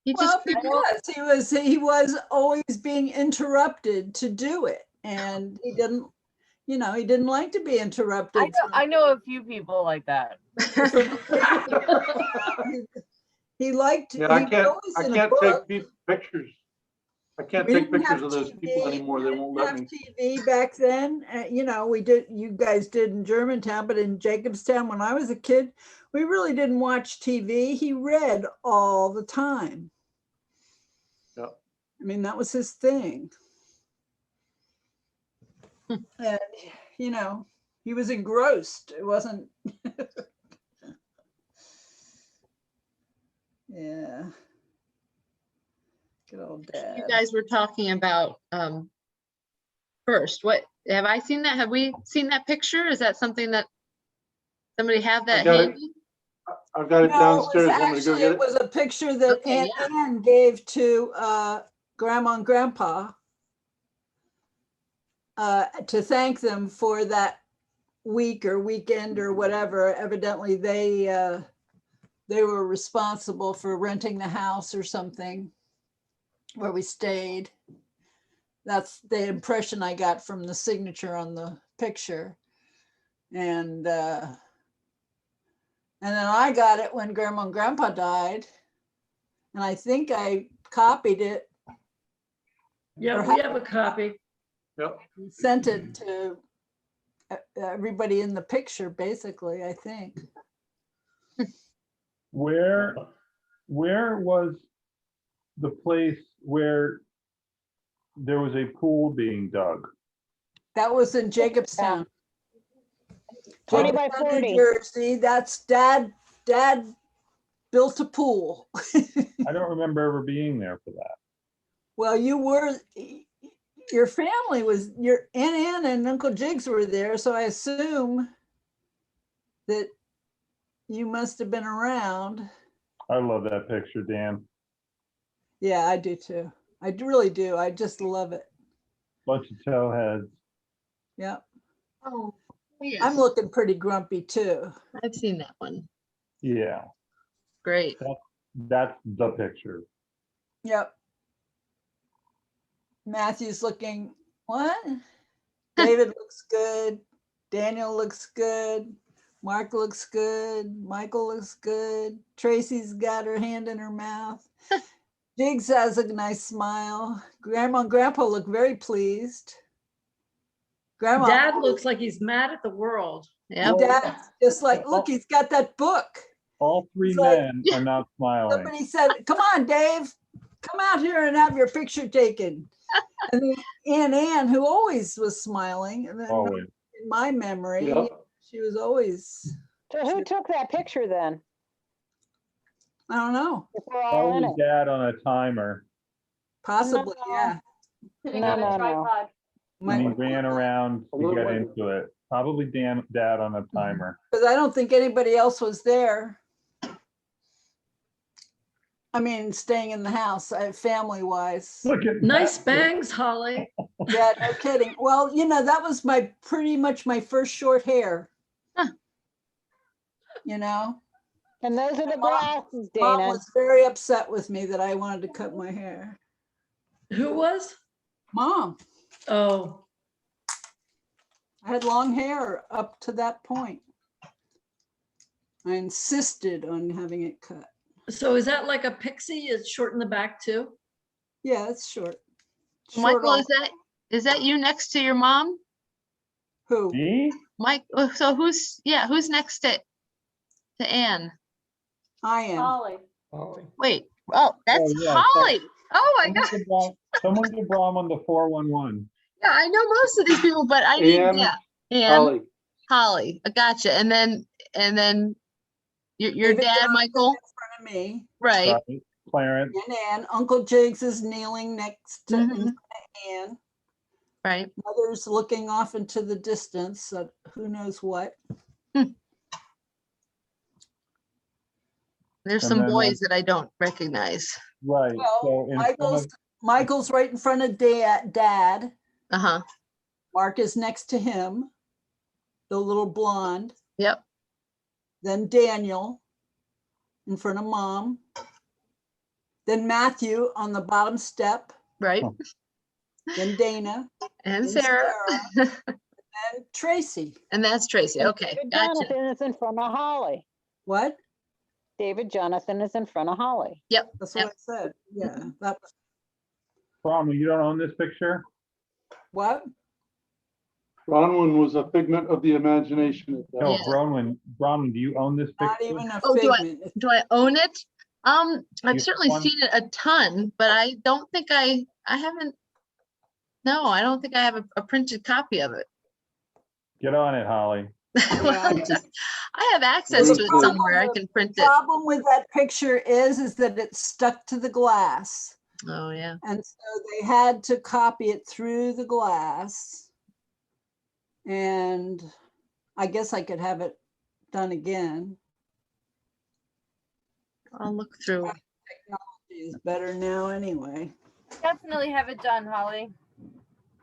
S1: He just
S5: Well, because he was always being interrupted to do it, and he didn't like to be interrupted.
S7: I know a few people like that.
S5: He liked.
S11: Yeah, I
S5: he
S11: can't
S5: always in a
S11: take
S5: book.
S11: pictures I can't
S5: We
S11: take
S5: didn't have
S11: pictures of those people
S5: TV,
S11: anymore. They won't
S5: we
S11: let
S5: didn't
S11: me.
S5: have TV back then. You know, you guys did in Germantown, but in Jacobstown, when I was a kid, we really didn't watch TV. He read all the time.
S11: Yeah.
S5: I mean, that was his thing. And, you know, he was engrossed. It wasn't. Yeah. Good old dad.
S1: You guys were talking about first. What have I seen that? Have we seen that picture? Is that something that somebody have that
S11: got it.
S1: handy?
S11: I've got it
S5: No,
S11: downstairs.
S5: was
S11: Want me to go
S5: actually,
S11: get
S5: it
S11: it?
S5: was a picture that
S1: Okay,
S5: Aunt
S1: yeah.
S5: Ann gave to Grandma and Grandpa to thank them for that week or weekend or whatever. Evidently, they were responsible for renting the house or something where we stayed. That's the impression I got from the signature on the picture. And then I got it when Grandma and Grandpa died. And I think I copied it,
S3: Yeah, we have a copy.
S11: Yep.
S5: and sent it to everybody in the picture, basically, I think.
S2: Where was the place where there was a pool being dug?
S5: That was in Jacobstown.
S6: 20 by
S5: Jacobstown,
S6: 40.
S5: New Jersey. That's Dad built a pool.
S2: I don't remember ever being there for that.
S5: Well, your family was, your Aunt Ann and Uncle Jigs were there, so I assume that you must have been around.
S2: I love that picture, Dan.
S5: Yeah, I do too. I really do. I just love it.
S2: Bunch of towheads.
S5: Yeah.
S1: Oh, yes.
S5: I'm looking pretty grumpy too.
S1: I've seen that one.
S2: Yeah,
S1: Great.
S2: that's the picture.
S5: Yep. Matthew's looking, what? David looks good. Daniel looks good. Mark looks good. Michael looks good. Tracy's got her hand in her mouth. Jiggs has a nice smile. Grandma and Grandpa look very pleased. Grandma.
S3: Dad looks like he's mad at the world.
S1: Yeah.
S5: Dad's just like, look, he's got that book.
S2: All three
S5: It's like-
S2: men are not smiling.
S5: Somebody said, come on, Dave, come out here and have your picture taken. And then Aunt Ann, who always was smiling, and then
S2: Always.
S5: in my memory,
S11: Yep.
S5: she was always,
S6: So who took that picture then?
S5: I don't know,
S6: If we're all in
S2: Probably
S6: it.
S2: dad on a timer.
S5: possibly,
S6: No.
S5: yeah.
S8: Sitting
S6: No,
S8: on a
S6: no, no.
S8: tripod.
S2: And he
S5: Because
S2: ran around
S11: A
S2: to
S11: little
S2: get
S11: bit.
S2: into it. Probably dad on a timer.
S5: I don't think anybody else was there. I mean, staying in the house, family wise.
S2: Look at
S3: Nice
S2: that.
S3: bangs, Holly.
S5: Yeah, no kidding. Well, that was pretty much my first short hair.
S1: Huh.
S5: You know?
S6: And those are the
S5: Mom-
S6: glasses,
S5: Mom
S6: Dana.
S5: was very upset with me that I wanted to cut my hair.
S3: Who was?
S5: Mom,
S3: Oh,
S5: I had long hair up to that point. I insisted on having it cut.
S3: so is that like a pixie? It's short in the back too?
S5: Yeah, it's short. Short
S1: Michael,
S5: all-
S1: is that you next to your mom?
S5: Who?
S2: Me?
S1: Mike, so who's next to Anne?
S5: I am.
S8: Holly.
S1: Wait, oh, that's
S2: Oh, yeah,
S1: Holly. Oh my God.
S2: Someone give Brom on the 411.
S1: Yeah, I know most of these people, but I need,
S11: Ann,
S1: yeah. Anne,
S11: Holly,
S1: Holly, I gotcha. And then your
S5: David
S1: dad,
S5: Johnson
S1: Michael,
S5: in front of me.
S1: right?
S2: Right, Clarence.
S5: And Ann. Uncle Jigs is kneeling next to in
S1: Mhm.
S5: front of Ann.
S1: Right.
S5: Mother's looking off into the distance, who knows what.
S1: There's
S2: And
S1: some
S2: then,
S1: boys that I don't recognize.
S2: Right,
S5: Well,
S2: so in front of,
S5: Michael's right in front of Dad.
S1: Uh-huh.
S5: Mark is next to him, the little blonde.
S1: Yep.
S5: Then Daniel in front of Mom. Then Matthew on the bottom step.
S1: Right.
S2: Oh.
S5: Then Dana.
S1: And
S5: then
S1: Sarah.
S5: And Tracy.
S1: And that's Tracy. Okay.
S6: David
S1: Gotcha.
S6: Jonathan is in front of Holly.
S5: What?
S6: David Jonathan is in front of Holly.
S5: That's what
S1: Yep.
S5: I said. Yeah, that was.
S2: Bronwyn, you don't own this picture?
S5: What?
S11: Bronwyn was a figment of the imagination. at that
S2: No,
S11: time.
S2: Bronwyn, do you own this
S5: Not
S2: picture?
S5: even a
S1: Oh, do I-
S5: figment. It's-
S1: Do I own it? I've
S2: You
S1: certainly
S2: won-
S1: seen it a ton, but I don't think I haven't. No, I don't think I have a printed copy of it.
S2: Get on it, Holly.
S1: Well, I have access to it
S11: Well,
S1: somewhere. I can print it.
S5: Problem with that picture is that it's stuck to the glass.
S1: Oh, yeah.
S5: And so they had to copy it through the glass. And I guess I could have it done again.
S1: I'll look through.
S5: Technology is better now anyway.
S7: Definitely have it done, Holly.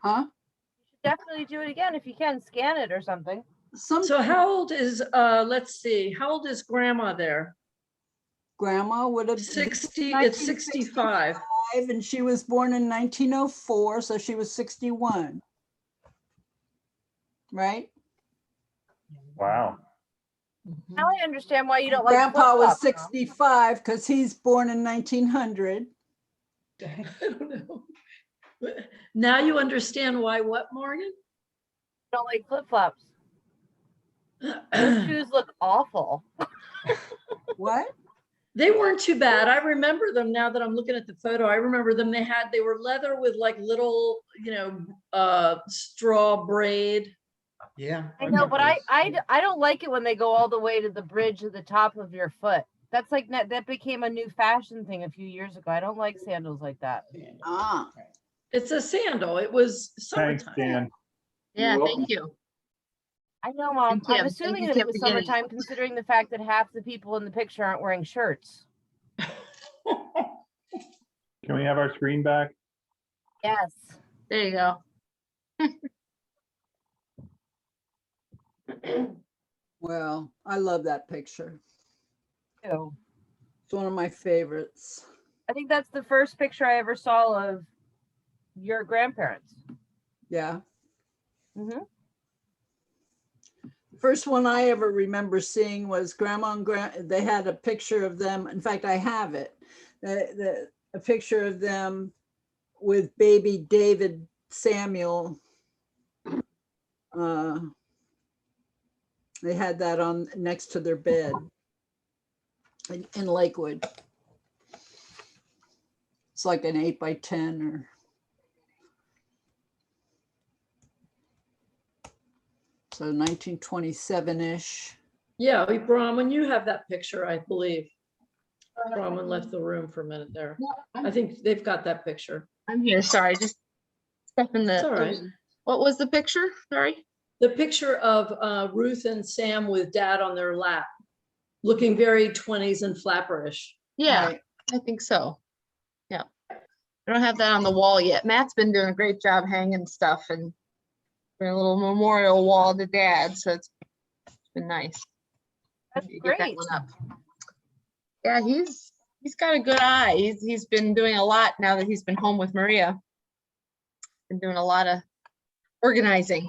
S5: Huh?
S7: Definitely do it again if you can, scan it or something.
S5: Some
S3: So how old is, let's see, how old is grandma there?
S5: grandma would have.
S3: 60, it's 65.
S5: And she was born in 1904, so she was 61. Right?
S2: Wow.
S7: Now I understand why you don't like.
S5: Grandpa was
S7: flip-flops, Mom.
S5: 65 because he's born in 1900.
S3: I don't know. Now you understand why what, Morgan?
S7: You don't like flip flops. Those shoes look awful.
S5: What?
S3: They weren't too bad. I remember them now that I'm looking at the photo. I remember them. They were leather with like little, straw braid.
S4: Yeah.
S7: I know, but I don't like it when they go all the way to the bridge at the top of your foot. That's like that became a new fashion thing a few years ago. I don't like sandals like that.
S5: Ah,
S3: It's a sandal. It was
S2: Thanks,
S3: summertime.
S2: Dan.
S1: Yeah,
S11: You're
S1: thank you.
S7: I know, Mom.
S1: Thank you.
S7: I'm assuming
S1: Thank
S7: that
S1: you
S7: it was
S1: for getting it.
S7: summertime, considering the fact that half the people in the picture aren't wearing shirts.
S2: Can we have our screen back?
S7: Yes.
S1: There you go.
S5: well, I love that picture.
S7: Ew.
S5: It's one of my favorites.
S7: I think that's the first picture I ever saw of your grandparents.
S5: Yeah.
S7: Mm-hmm.
S5: First one I ever remember seeing was grandma and they had a picture of them. In fact, I have it. A picture of them with baby David Samuel. They had that on next to their bed in Lakewood. It's like an 8x10 or. So 1927-ish.
S3: Yeah, Bronwyn, you have that picture, I believe. Bronwyn left the room for a minute there. I think they've got that picture.
S1: I'm here. Sorry, just stepping
S3: It's all right.
S1: What was the picture? Sorry.
S3: The picture of Ruth and Sam with dad on their lap, looking very 20s and flapperish.
S1: Yeah,
S5: Right.
S1: I think so. Yeah. I don't have that on the wall yet. Matt's been doing a great job hanging stuff and a little memorial wall to dad, so it's been nice.
S7: That's
S1: Get that
S7: great.
S1: one up. Yeah, he's got a good eye. He's been doing a lot now that he's been home with Maria. Been doing a lot of organizing.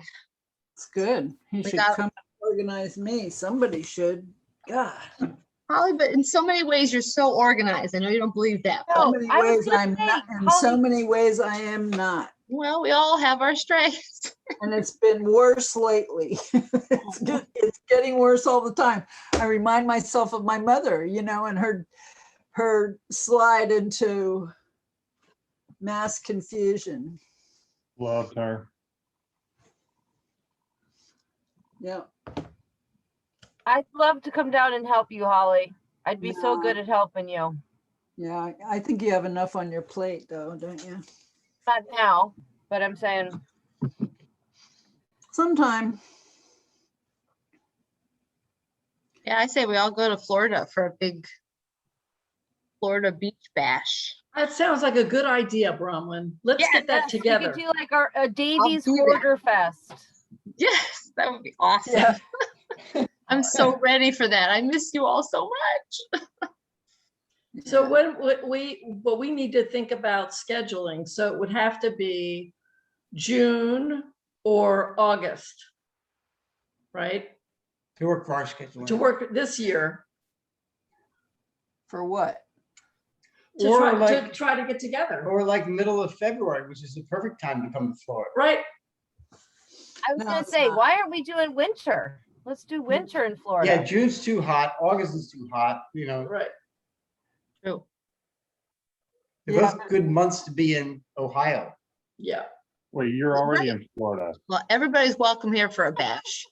S5: It's good. He
S1: We
S5: should
S1: got-
S5: come and organize me. Somebody should. God.
S1: Holly, but in so many ways, you're so organized. I know you don't believe that.
S5: So
S1: But,
S5: many
S7: I was
S5: ways
S7: gonna
S5: I'm
S7: say,
S5: not, in so
S7: Holly-
S5: many ways I am not.
S1: well, we all have our strengths.
S5: And it's been worse lately. It's getting worse all the time. I remind myself of my mother, and her slide into mass confusion.
S2: Loved her.
S5: Yeah.
S7: I'd love to come down and help you, Holly. I'd be so
S5: No.
S7: good at helping you.
S5: Yeah. I think you have enough on your plate though, don't you?
S7: Not now, but I'm saying,
S5: Sometime.
S1: Yeah, I say we all go to Florida for a big Florida beach bash.
S3: That sounds like a good idea, Bronwyn. Let's get that
S7: yes, we
S3: together.
S7: could do like our Davies
S1: do that.
S7: Quarter Fest.
S1: Yes, that would be awesome. I'm so ready for that. I miss you all so much.
S3: So what we need to think about scheduling, so it would have to be June or August, right?
S4: To work for our schedule.
S3: To work this year.
S5: For what?
S3: to
S4: Or
S3: try,
S4: like-
S3: to try to get together.
S4: Or like middle of February, which is the perfect time to come to Florida.
S3: Right,
S7: I was
S5: No,
S7: gonna
S5: it's
S7: say,
S5: not.
S7: why aren't we doing winter? Let's do winter in
S4: Yeah,
S7: Florida.
S4: June's too hot, August is too hot, you know.
S3: right.
S4: They're
S5: Yeah.
S4: both good months to be in Ohio.
S3: Yeah.
S2: Wait, you're already in Florida.
S12: Well, everybody's welcome here for a bash.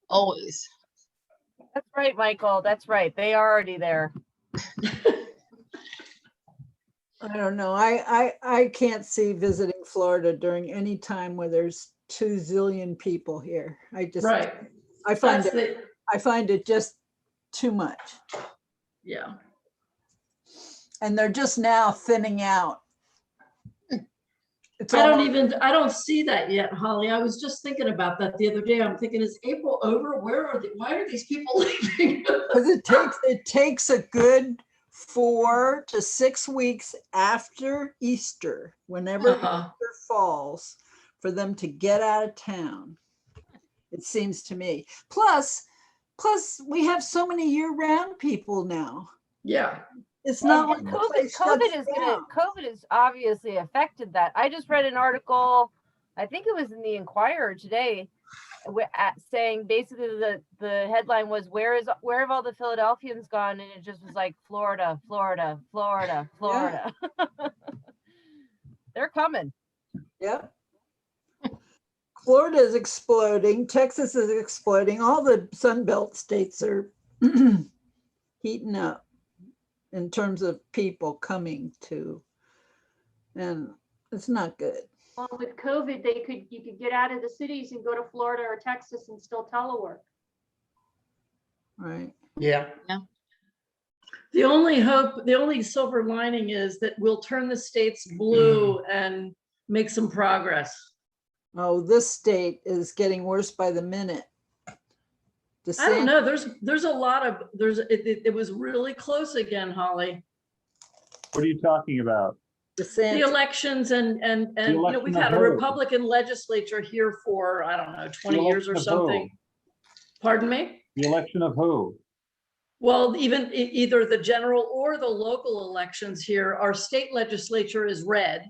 S12: Always.
S7: That's right, Michael. That's right. They are already there.
S5: I don't know. I can't see visiting Florida during any time where there's 2 zillion people here. I just,
S3: Right.
S5: I find
S3: That's
S5: it,
S3: the,
S5: I find it just too much.
S3: yeah.
S5: And they're just now thinning out. It's
S3: I don't
S5: almost-
S3: even, I don't see that yet, Holly. I was just thinking about that the other day. I'm thinking, is April over? Where are they? Why are these people leaving?
S5: Because it takes a good 4 to 6 weeks after Easter, whenever
S3: Uh-huh.
S5: Easter falls, for them to get out of town. It seems to me. Plus we have so many year-round people now.
S3: Yeah,
S5: It's not
S7: And
S5: like the place
S7: COVID
S5: shuts
S7: is
S5: down.
S7: COVID has obviously affected that. I just read an article, I think it was in the Inquirer today, saying basically the headline was where have all the Philadelphians gone? And it just was like Florida, Florida, Florida, Florida. They're coming.
S5: Yep. Florida is exploding. Texas is exploding. All the Sunbelt states are heating up in terms of people coming to, and it's not good.
S8: Well, with COVID, you could get out of the cities and go to Florida or Texas and still telework.
S5: Right.
S4: Yeah.
S3: the only hope, the only silver lining is that we'll turn the states blue and make some progress.
S5: Oh, this state is getting worse by the minute.
S3: I don't know, there's a lot of, it was really close again, Holly.
S2: What are you talking about?
S3: The elections and you know,
S2: election
S3: we've
S2: of
S3: had a
S2: who?
S3: Republican legislature here for, I don't know, 20 years or
S2: election of who?
S3: something. Pardon me?
S2: The election of who?
S3: Well, even either the general or the local elections here, our state legislature is red,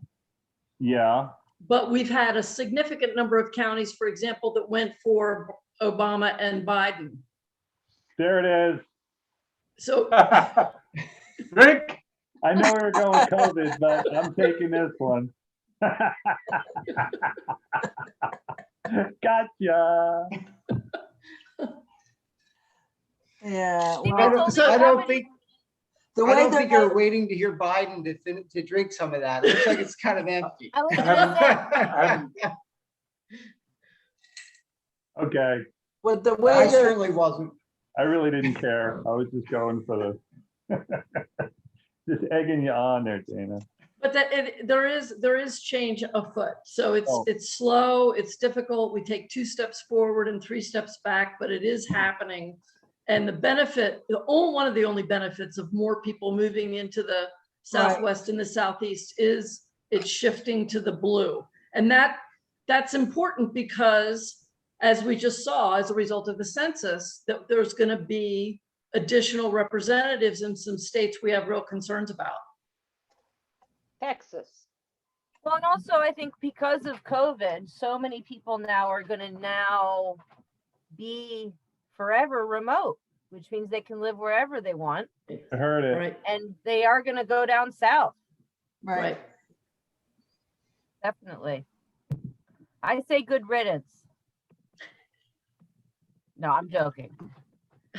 S2: Yeah,
S3: but we've had a significant number of counties, for example, that went for Obama and Biden.
S2: there it is.
S3: So,
S11: Rick,
S2: I know we were going with COVID, but I'm taking this one. Gotcha.
S5: Yeah.
S7: think
S5: Well,
S7: it's only
S4: I don't
S7: coming-
S4: think,
S5: the
S4: I
S5: way
S4: don't
S5: they're
S4: think you're
S5: going-
S4: waiting to hear Biden to drink some of that. It looks like it's kind of empty.
S7: I was gonna say,
S2: Okay,
S5: with the
S4: I
S5: way they're,
S4: certainly wasn't.
S2: I really didn't care. I was just going for the, just egging you on there, Dana.
S3: but there is change afoot. So
S2: Oh.
S3: it's slow, it's difficult. We take 2 steps forward and 3 steps back, but it is happening. And the benefit, one of the only benefits of more people moving into the Southwest and the Southeast is it's shifting to the blue. And that's important because, as we just saw, as a result of the census, that there's going to be additional representatives in some states we have real concerns about.
S6: Texas.
S7: well, and also I think because of COVID, so many people now are gonna now be forever remote, which means they can live wherever they want,
S2: I heard it.
S3: Right,
S7: and they are gonna go down south,
S5: right.
S3: right.
S7: definitely. I say good riddance. No, I'm joking.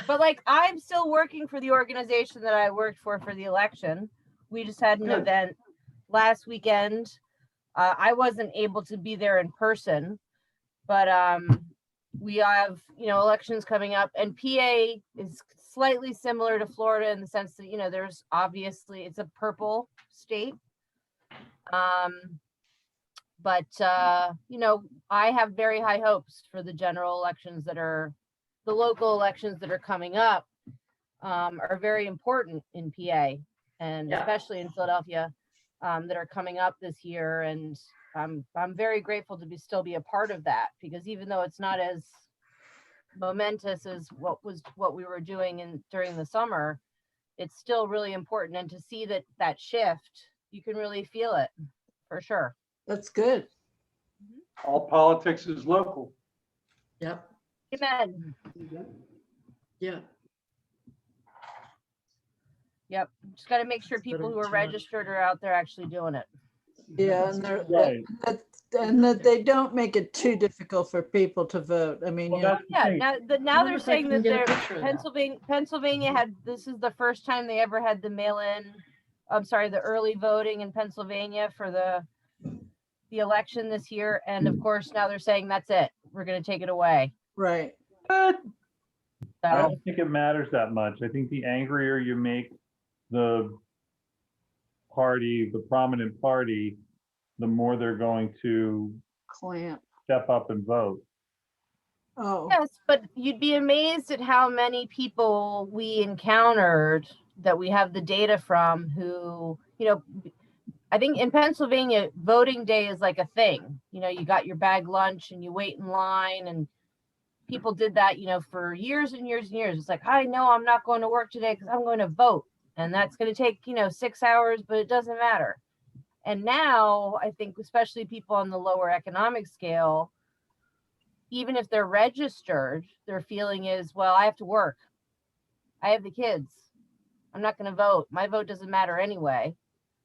S7: But like, I'm still working for the organization that I worked for the election. We just had an
S3: Good.
S7: event last weekend. I wasn't able to be there in person, but we have, elections coming up, and PA is slightly similar to Florida in the sense that, there's obviously, it's a purple state. But I have very high hopes for the general elections the local elections that are coming up are very important in PA, and
S3: Yeah.
S7: especially in Philadelphia, that are coming up this year. And I'm very grateful to still be a part of that, because even though it's not as momentous as what we were doing during the summer, it's still really important. And to see that shift, you can really feel it for sure.
S5: That's good.
S11: All politics is local.
S3: Yep,
S7: Amen.
S3: yeah.
S7: Yep. Just got to make sure people who are
S3: Better to-
S7: registered are out there actually doing it.
S5: Yeah, and they're,
S2: Right.
S5: and that they don't make it too difficult for people to vote. I mean,
S2: Well,
S5: you know,
S2: that's the
S7: Yeah.
S2: thing.
S7: Now
S3: wonder
S7: they're
S3: if I
S7: saying
S3: can
S7: that
S3: get a
S7: they're
S3: picture of that.
S7: Pennsylvania had, this is the first time they ever had the mail-in, I'm sorry, the early voting in Pennsylvania for the election this year. And of course, now they're saying that's it. We're going to take it away.
S5: right.
S2: I
S7: So,
S2: don't think it matters that much. I think the angrier you make the party, the prominent party, the more they're going to
S5: Clamp.
S2: step up and vote.
S5: Oh,
S7: yes, but you'd be amazed at how many people we encountered that we have the data from who, I think in Pennsylvania, voting day is like a thing. You got your bag lunch and you wait in line, and people did that, for years and years and years. It's like, I know I'm not going to work today because I'm going to vote. And that's going to take, 6 hours, but it doesn't matter. And now I think, especially people on the lower economic scale, even if they're registered, their feeling is, well, I have to work. I have the kids. I'm not going to vote. My vote doesn't matter anyway.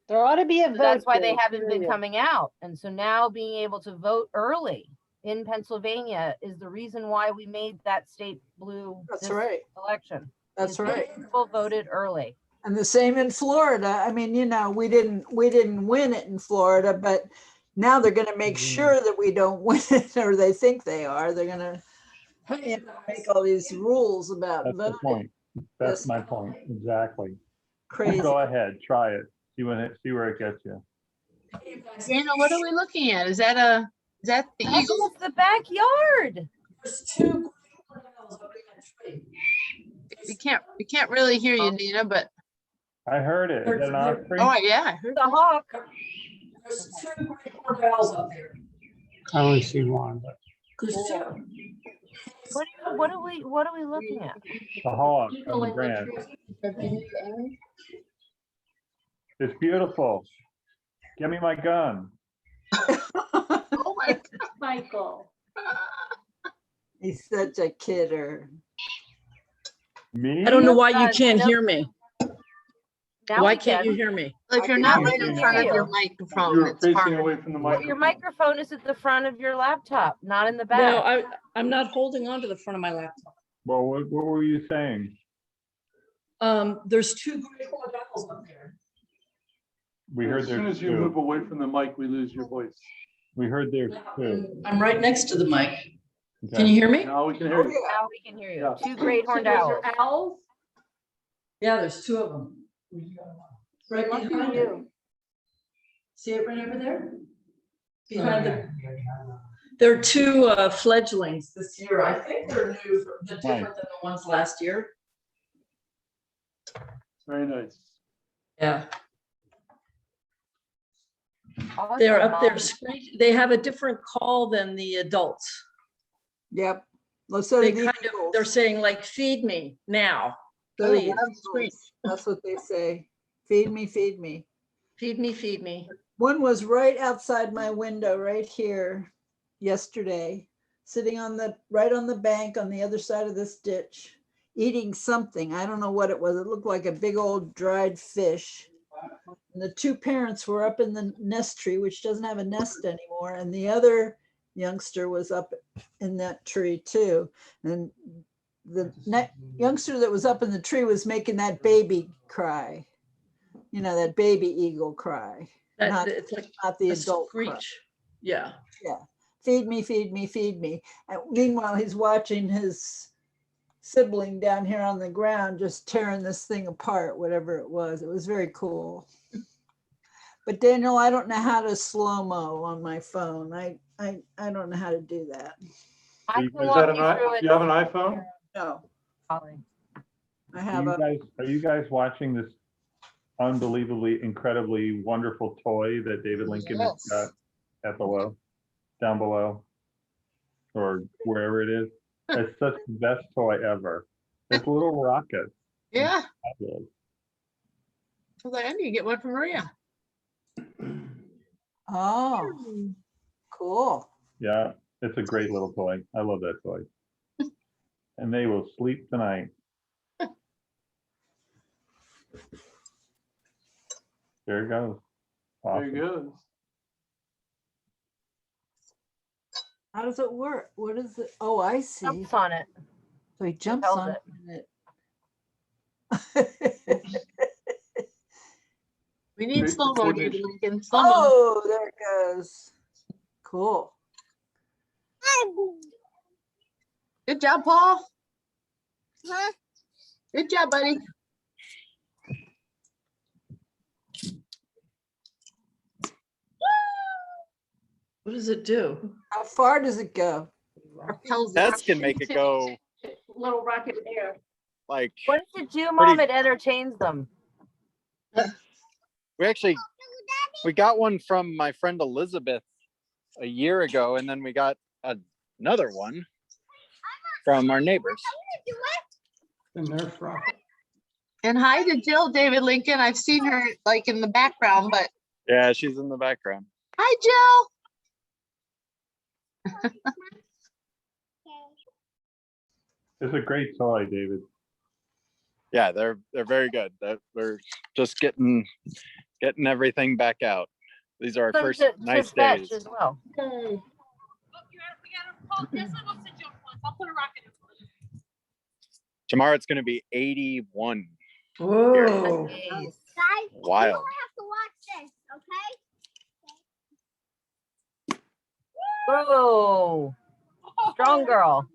S6: There ought to be a
S7: So
S6: vote.
S7: that's why they
S6: day,
S7: haven't been
S6: period.
S7: coming out. And so now being able to vote early in Pennsylvania is the reason why we made that state blue
S5: that's
S7: this
S5: right.
S7: election.
S5: That's
S7: is because
S5: right.
S7: People voted early.
S5: And the same in Florida. I mean, we didn't win it in Florida, but now they're going to make sure that we don't win it, or they think they are. They're going to make all these rules about
S2: That's the
S5: voting.
S2: point. That's
S5: Yes.
S2: my point. Exactly.
S5: Crazy.
S2: Go ahead, try it. See where it gets you.
S12: Dana, what are we looking at? Is that the eagle?
S7: It's the backyard.
S3: There's two great hornbills up in that tree.
S12: We can't really hear you, Nina, but
S2: I heard it. Is that an osprey?
S12: oh yeah, I heard
S7: The hawk.
S3: There's two great hornbills up there.
S11: I only see one, but.
S3: There's two.
S7: What are we looking at?
S2: The hawk on the branch. It's beautiful. Give me my gun.
S12: oh my God.
S8: Michael.
S5: He's such a kidder.
S2: Me?
S12: I don't know why you
S7: God,
S12: can't
S7: no.
S12: hear me.
S7: Now
S12: Why
S7: we
S12: can't you
S7: can.
S12: hear me?
S10: Like
S12: If you're
S10: now
S12: not
S10: we
S12: right
S10: can
S12: in
S7: hear
S12: front of
S7: you.
S12: your microphone,
S11: You're
S12: it's
S11: facing
S12: hard.
S11: away from the
S7: Well,
S11: microphone.
S7: your microphone is at the front of your laptop, not in the
S12: No,
S7: back.
S12: I'm not holding on to the front of my laptop.
S2: Well, what were you saying?
S3: There's two great hornbills up there.
S2: We heard
S11: As soon
S2: there's
S11: as you move
S2: two.
S11: away from the mic, we lose your voice.
S2: We heard there's two.
S3: I'm right next to the mic. Can
S2: Okay.
S3: you hear me?
S11: Now we can hear you.
S7: Now we can hear you.
S11: Yeah.
S7: Two great
S8: So
S7: horned
S8: those
S7: owls.
S8: are owls?
S3: Yeah, there's two of them. Right
S7: Lucky
S3: behind
S7: you.
S3: you. See it right over there? Behind the. There are two fledglings this year. I think they're new, they're different than the ones last year.
S11: Very nice.
S3: Yeah, they're up there. They have a different call than the adults.
S5: Yep. Well, so
S3: They
S5: do
S3: kind
S5: the
S3: of,
S5: eagles.
S3: they're saying like, feed me now,
S5: So do
S3: please.
S5: the eagles. That's what they say. Feed me, feed me.
S3: Feed me, feed me.
S5: One was right outside my window, right here, yesterday, sitting right on the bank on the other side of this ditch, eating something. I don't know what it was. It looked like a big old dried fish. And the two parents were up in the nest tree, which doesn't have a nest anymore. And the other youngster was up in that tree too. And the youngster that was up in the tree was making that baby cry. You know, that baby eagle cry. Not-
S3: It's like
S5: Not the
S3: a
S5: adult cry.
S3: screech. Yeah.
S5: Yeah. Feed me, feed me, feed me. And meanwhile, he's watching his sibling down here on the ground just tearing this thing apart, whatever it was. It was very cool. But Daniel, I don't know how to slow-mo on my phone. I don't know how to do that.
S7: I
S2: Is
S7: can
S11: Is
S7: walk
S11: that
S7: you through it.
S11: you have an iPhone?
S5: No,
S7: Holly.
S5: I have a,
S2: Are you guys watching this unbelievably, incredibly wonderful toy that David Lincoln has
S12: Yes.
S2: got down below, or wherever it is? It's such the best toy ever. It's little rockets.
S12: Yeah,
S2: Fabulous.
S12: was like, I need to get one for Maria.
S5: Oh, cool.
S2: Yeah, it's a great little toy. I love that toy. And they will sleep tonight. There it goes.
S11: There
S2: Awesome.
S11: you go.
S5: How does it work? What is it? Oh, I see.
S7: Jumps on it.
S5: So he jumps
S7: held
S5: on
S7: it.
S5: it.
S12: We need
S11: Great
S12: slow-mo,
S11: coordination.
S12: David Lincoln, slow-mo.
S5: Oh, there it goes. Cool.
S12: Good job, Paul. Good job, buddy.
S3: What does it do?
S5: How far does it go?
S12: Propels it.
S9: That's can make it go
S8: Little rocket air.
S9: like,
S7: What does it do, Mom? It entertains them.
S9: we got one from my friend Elizabeth a year ago, and then we got another one from our neighbors.
S11: And they're rocket.
S12: And hi to Jill, David Lincoln. I've seen her like in the background, but
S9: Yeah, she's in the background.
S12: hi, Jill.
S2: It's a great toy, David.
S9: Yeah, they're very good. We're just getting everything back out. These are our
S7: Them
S9: first
S7: to
S9: nice
S7: fetch
S9: days.
S7: as well.
S9: Tomorrow it's going to be 81.
S3: Whoa.
S7: Nice.
S9: Wild.
S10: have to watch this, okay?
S7: Whoa. Strong girl.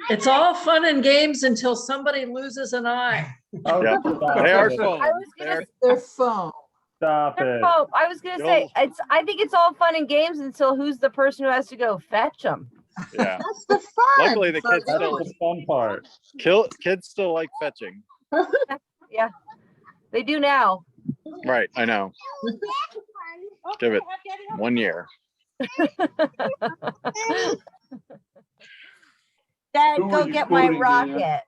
S3: It's all fun and games until somebody loses an eye.
S2: Oh,
S9: Yeah.
S2: stop
S9: They are
S2: it.
S9: phone.
S7: I was gonna
S9: They're-
S5: Their phone.
S2: Stop it.
S7: Oh, I was gonna say
S9: Yo.
S7: I think it's all fun and games until who's the person who has to go fetch them.
S9: Yeah.
S12: That's the fun.
S9: Luckily, the kids
S2: That's
S9: still
S2: the fun part.
S9: kids still like fetching.
S7: Yeah, they do now.
S9: Right. I know. Give it 1 year.
S7: Dad,
S11: Who
S7: go
S11: are you
S7: get my
S11: quoting, Dana?
S7: rocket.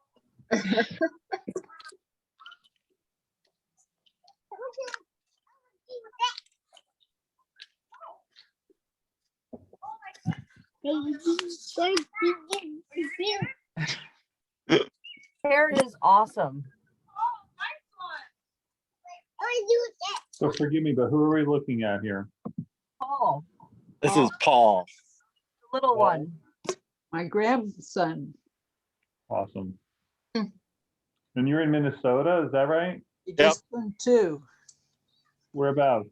S7: Parrot is awesome.
S2: So forgive me, but who are we looking at here?
S7: Paul,
S9: This is Paul.
S7: the little one.
S5: My grandson.
S2: Awesome.
S12: Hmm.
S2: And you're in Minnesota, is that right?
S5: He
S9: Yep.
S5: just turned 2,
S2: Whereabouts?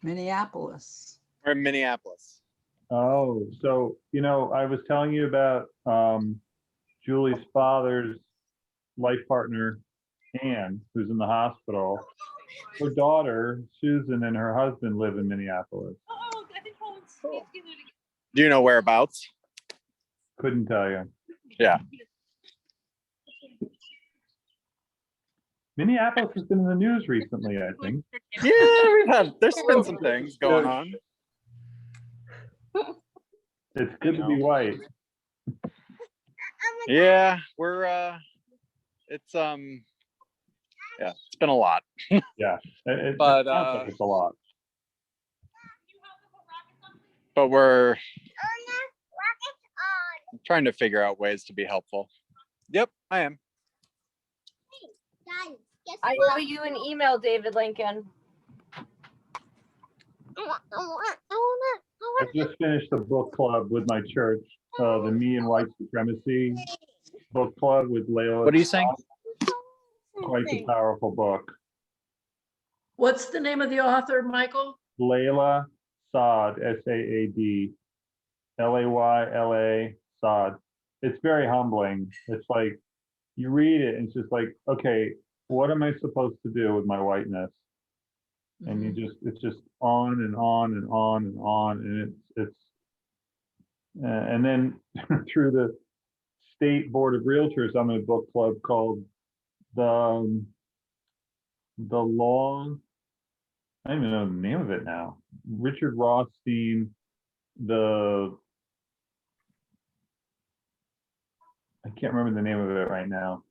S5: Minneapolis.
S9: We're in Minneapolis.
S2: Oh, so, I was telling you about Julie's father's life partner, Ann, who's in the hospital. Her daughter, Susan, and her husband live in Minneapolis.
S9: Do you know whereabouts?
S2: Couldn't tell you.
S9: Yeah.
S2: Minneapolis has been in the news recently, I think.
S9: Yeah, there's been some things going on.
S2: It's good to be white.
S9: Yeah, it's been a lot.
S2: Yeah. It
S9: But,
S2: sounds like it's a lot.
S9: But we're trying to figure out ways to be helpful. Yep, I am.
S7: I owe you an email, David Lincoln.
S2: I just finished a book club with my church, the Me and White Supremacy book club with Layla.
S9: What are you saying?
S2: Quite a powerful book.
S3: What's the name of the author, Michael?
S2: Layla Saad, S-A-A-D, Layla Saad. It's very humbling. It's like, you read it and it's just like, okay, what am I supposed to do with my whiteness? And it's just on and on and on and on. And and then through the State Board of Realtors, I'm in a book club called the Law, I don't even know the name of it now. Richard Rothstein, I can't remember the name of it right now.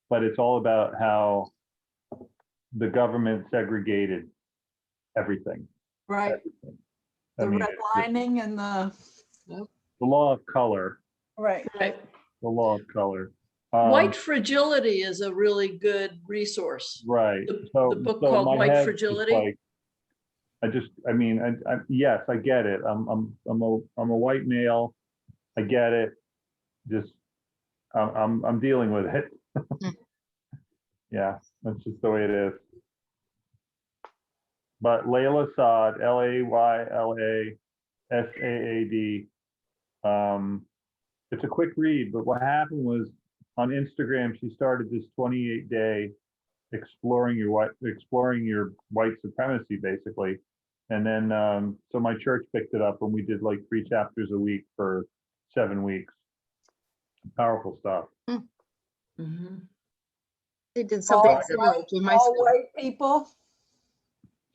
S2: but it's all about how the government segregated everything.
S5: Right,
S2: everything. I
S5: the
S2: mean,
S5: redlining and the,
S2: the law of color,
S5: right.
S3: Right.
S2: the law of color.
S3: White Fragility is a really good resource.
S2: Right.
S3: The-
S2: So
S3: the book
S2: so
S3: called
S2: my
S3: White
S2: head's just
S3: Fragility?
S2: like, yes, I get it. I'm a white male. I get it. Just, I'm dealing with it. Yeah, that's just the way it is. But Layla Saad, LAYLASAAD. It's a quick read, but what happened was on Instagram, she started this 28-day exploring your white supremacy, basically. And then, so my church picked it up and we did like 3 chapters a week for 7 weeks. Powerful stuff.
S3: Mhm.
S12: They did something
S5: All
S12: similar
S5: white-
S12: to my
S5: all
S12: school.
S5: white people,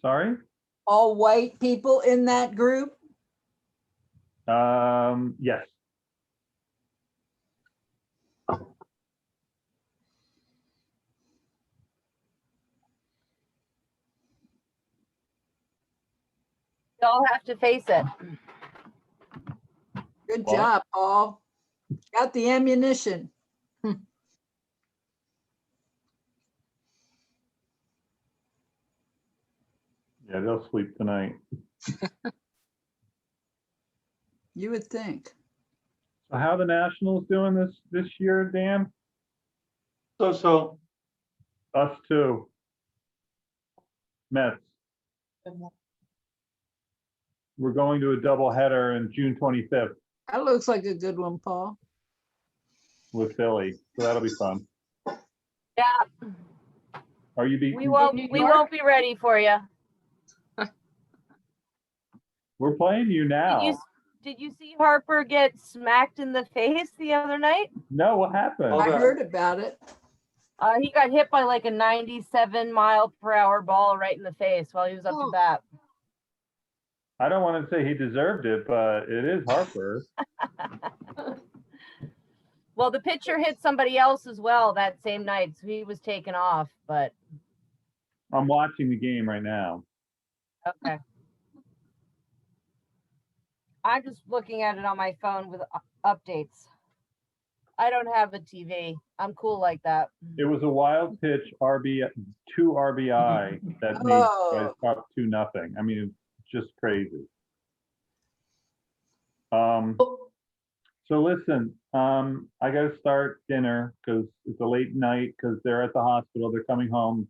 S2: Sorry?
S5: all white people in that group?
S2: Yes.
S7: We all have to face it.
S5: Good
S2: What?
S5: job, Paul. Got the ammunition.
S2: Yeah, they'll sleep tonight.
S5: You would think.
S2: So how the Nationals doing this year, Dan?
S11: So,
S2: Us too. Mets. We're going to a doubleheader in June 25th
S5: That looks like a good one, Paul.
S2: with Philly, so that'll be fun.
S7: Yeah,
S2: Are you
S7: we
S2: beating?
S7: won't be ready for you.
S2: We're playing you now.
S7: Did you see Harper get smacked in the face the other night?
S2: No, what happened?
S11: Oh,
S5: I
S11: Okay.
S5: heard about it.
S7: He got hit by like a 97-mile-per-hour ball right in the face while he was up to
S12: Oh.
S7: bat.
S2: I don't want to say he deserved it, but it is Harper.
S7: Well, the pitcher hit somebody else as well that same night, so he was taken off, but
S2: I'm watching the game right now.
S7: okay. I'm just looking at it on my phone with updates. I don't have a TV. I'm cool like that.
S2: It was a wild pitch, 2 RBI that made
S5: Oh.
S2: guys up 2-0. I mean, it's just crazy. So listen, I gotta start dinner because it's a late night because they're at the hospital. They're coming home.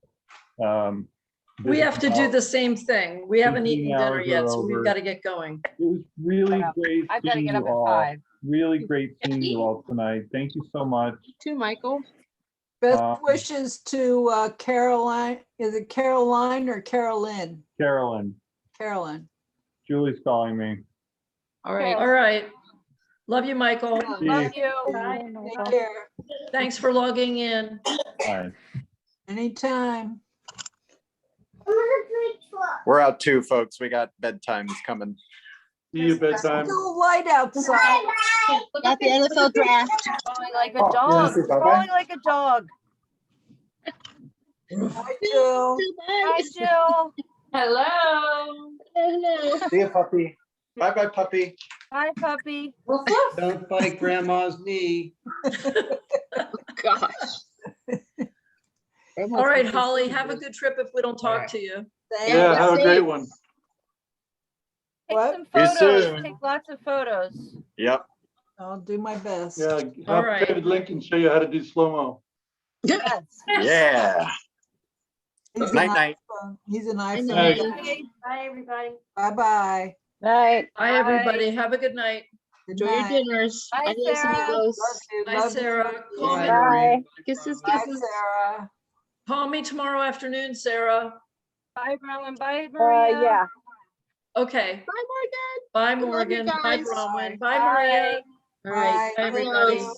S3: We have to do the same thing. We haven't
S2: 15
S3: eaten dinner
S2: hours
S3: yet,
S2: are
S3: so we've
S2: over.
S3: got to get going.
S2: It was really
S7: Yeah.
S2: great
S7: I've got to
S2: seeing
S7: get
S2: you
S7: up at
S2: all.
S7: 5.
S2: Really great seeing you all tonight. Thank you so much.
S12: Too, Michael.
S5: Best wishes to Caroline. Is it Caroline or Carolyn?
S2: Carolyn,
S5: Carolyn.
S2: Julie's calling me.
S12: All right.
S3: All right. Love you, Michael.
S2: See you.
S7: Love you.
S5: Take care.
S3: Thanks for logging in.
S2: Bye.
S5: Anytime.
S9: We're out too, folks. We got bedtimes coming.
S11: see you bedtime.
S5: Still light outside.
S12: Got the NFL draft.
S7: Crawling like a
S9: Oh,
S7: dog.
S9: yeah, bye-bye.
S7: Crawling like a dog.
S5: Hi, Jill.
S7: Hi, Jill.
S8: Hello.
S12: Hello.
S9: See you, puppy. Bye-bye, puppy.
S7: Hi, puppy.
S4: Don't bite grandma's knee.
S12: Gosh.
S3: All right, Holly, have a good trip if we don't talk to you.
S5: Thank
S11: Yeah,
S5: you.
S11: have a great one.
S7: Take
S5: What?
S7: some
S9: See you
S7: photos.
S9: soon.
S7: Take lots of photos.
S9: Yep.
S5: I'll do my best.
S11: Yeah,
S3: All
S11: have
S3: right.
S11: David Lincoln show you how to do slow-mo.
S7: Yes.
S9: Yeah.
S5: He's an
S9: Night, night.
S5: iPhone. He's an
S12: Night.
S5: iPhone.
S7: Okay.
S8: Bye, everybody.
S5: Bye-bye.
S6: Night.
S3: Bye, everybody. Have a good night.
S5: Good
S12: Enjoy your
S5: night.
S12: dinners.
S7: Bye,
S12: Adios,
S7: Sarah.
S12: amigos.
S5: Love you,
S3: Bye,
S5: love you,
S3: Sarah.
S5: love you.
S3: Call me,
S6: Bye.
S12: Kisses,
S5: Bye,
S12: kisses.
S5: Sarah.
S3: call me tomorrow afternoon, Sarah.
S7: Bye, Rowan. Bye, Maria.
S6: Yeah.
S3: Okay.
S12: Bye, Morgan.
S3: Bye,
S12: love you
S3: Morgan. Bye,
S12: guys.
S3: Bronwyn. Bye,
S7: Bye.
S3: Maria.
S12: All right.
S5: Bye.
S3: Bye, everybody.
S12: Bye.